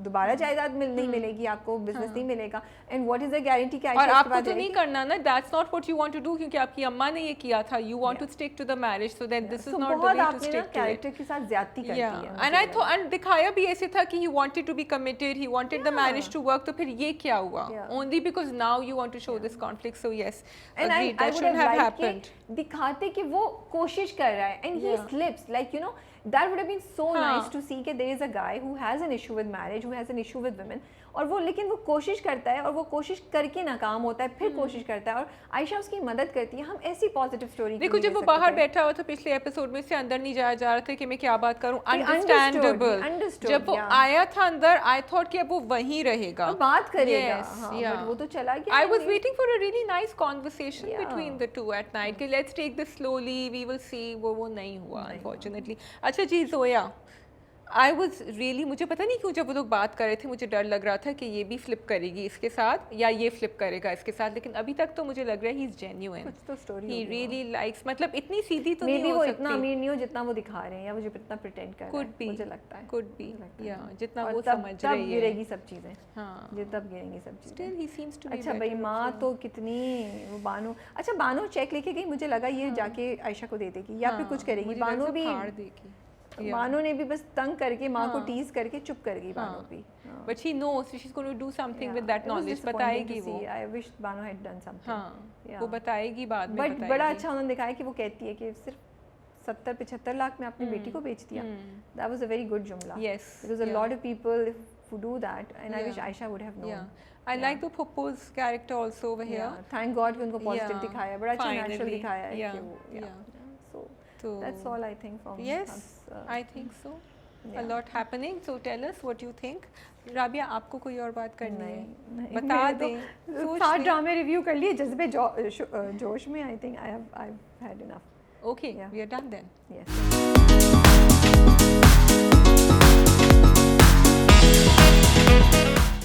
दोबारा जायदाद नहीं मिलेगी, आपको बिजनेस नहीं मिलेगा. And what is the guarantee कि और आयशा उसके आपको बाद तो नहीं रहेगी? करना ना. That's not what you want to do क्योंकि आपकी अम्मा ने ये किया था. You want to stick to the marriage, so then this is तो not the बहुत way to आपने ना stick to it. कैरेक्टर के साथ ज्यादती कर दी Yeah, है. and I thought and दिखाया भी ऐसे था कि he wanted to be committed, he wanted the marriage to work. तो फिर ये क्या हुआ? Yeah. Only because now you want to show this conflict. So yes, And I agreed, that would shouldn't have liked happened. कि दिखाते कि वो कोशिश कर रहा है and he Yeah. slips, like you know that would have been so हाँ. nice to see कि there is a guy who has an issue with marriage, who has an issue with women, और वो लेकिन वो कोशिश करता है और वो कोशिश करके नाकाम होता है, फिर कोशिश करता है और आयशा उसकी मदद करती है. हम ऐसी पॉजिटिव स्टोरी देखो जब वो बाहर बैठा हुआ था पिछले एपिसोड में से अंदर नहीं जाया जा रहा था कि मैं क्या बात करूं. अंडरस्टैंडेबल. understood, जब वो yeah. आया था अंदर आई थॉट कि अब वो वहीं रहेगा, बात करेगा. Yes, हाँ, yeah. but वो तो चला गया. I was and waiting for a really nice conversation Yeah. between the two at night कि let's take this slowly, we will see. वो नहीं हुआ unfortunately. अच्छा जी जोया, I was really मुझे पता नहीं क्यों जब वो लोग बात कर रहे थे मुझे डर लग रहा था कि ये भी फ्लिप करेगी इसके साथ या ये फ्लिप करेगा इसके साथ, लेकिन अभी तक तो मुझे लग रहा है ही इज जेन्युइन. कुछ तो स्टोरी He really likes, मतलब इतनी सीधी तो नहीं Maybe हो वो सकती. इतना अमीर नहीं हो जितना वो दिखा रहे हैं या वो जितना प्रिटेंड कर रहे Could हैं, be. मुझे लगता है. Could be. मुझे लगता है. Yeah, जितना और वो तब समझ तब रही है. गिरेगी सब चीजें. हाँ. ये तब गिरेंगी सब चीजें. Still he seems to be अच्छा भाई better. माँ तो कितनी वो बानो. अच्छा बानो चेक लेके गई, मुझे लगा ये जाके आयशा को दे देगी या फिर कुछ करेगी. मुझे बानो लगा भी फाड़ देगी. Yeah. बानो ने भी बस तंग करके माँ को टीज करके चुप कर गई बानो भी. But she knows she's going to do something with that knowledge. बताएगी वो. I wish Bano had done something. हाँ. Yeah. वो बताएगी बाद में. बट बताएगी. बड़ा अच्छा उन्होंने दिखाया कि वो कहती है कि सिर्फ 70-75 लाख में अपनी बेटी को बेच दिया. That was a very good जुमला. Yes. Because a Yeah. lot of people who do that, and I wish Yeah. Aisha would have known. Yeah. I like the Puppu's character also over here. Yeah. Thank God कि उनको positive Yeah. दिखाया है. बड़ा अच्छा natural Finally. दिखाया है Yeah. कि वो. Yeah. So So that's all I think from yes, us. I think so. yeah. A lot happening. So tell us what you think. Rabia आपको कोई और बात करनी है? नहीं, बता मैंने दें. तो सोच 7 लें. ड्रामे रिव्यू कर लिए जज्बे जोश में. I think I've had enough. Okay, Yeah. we are done then. Yes.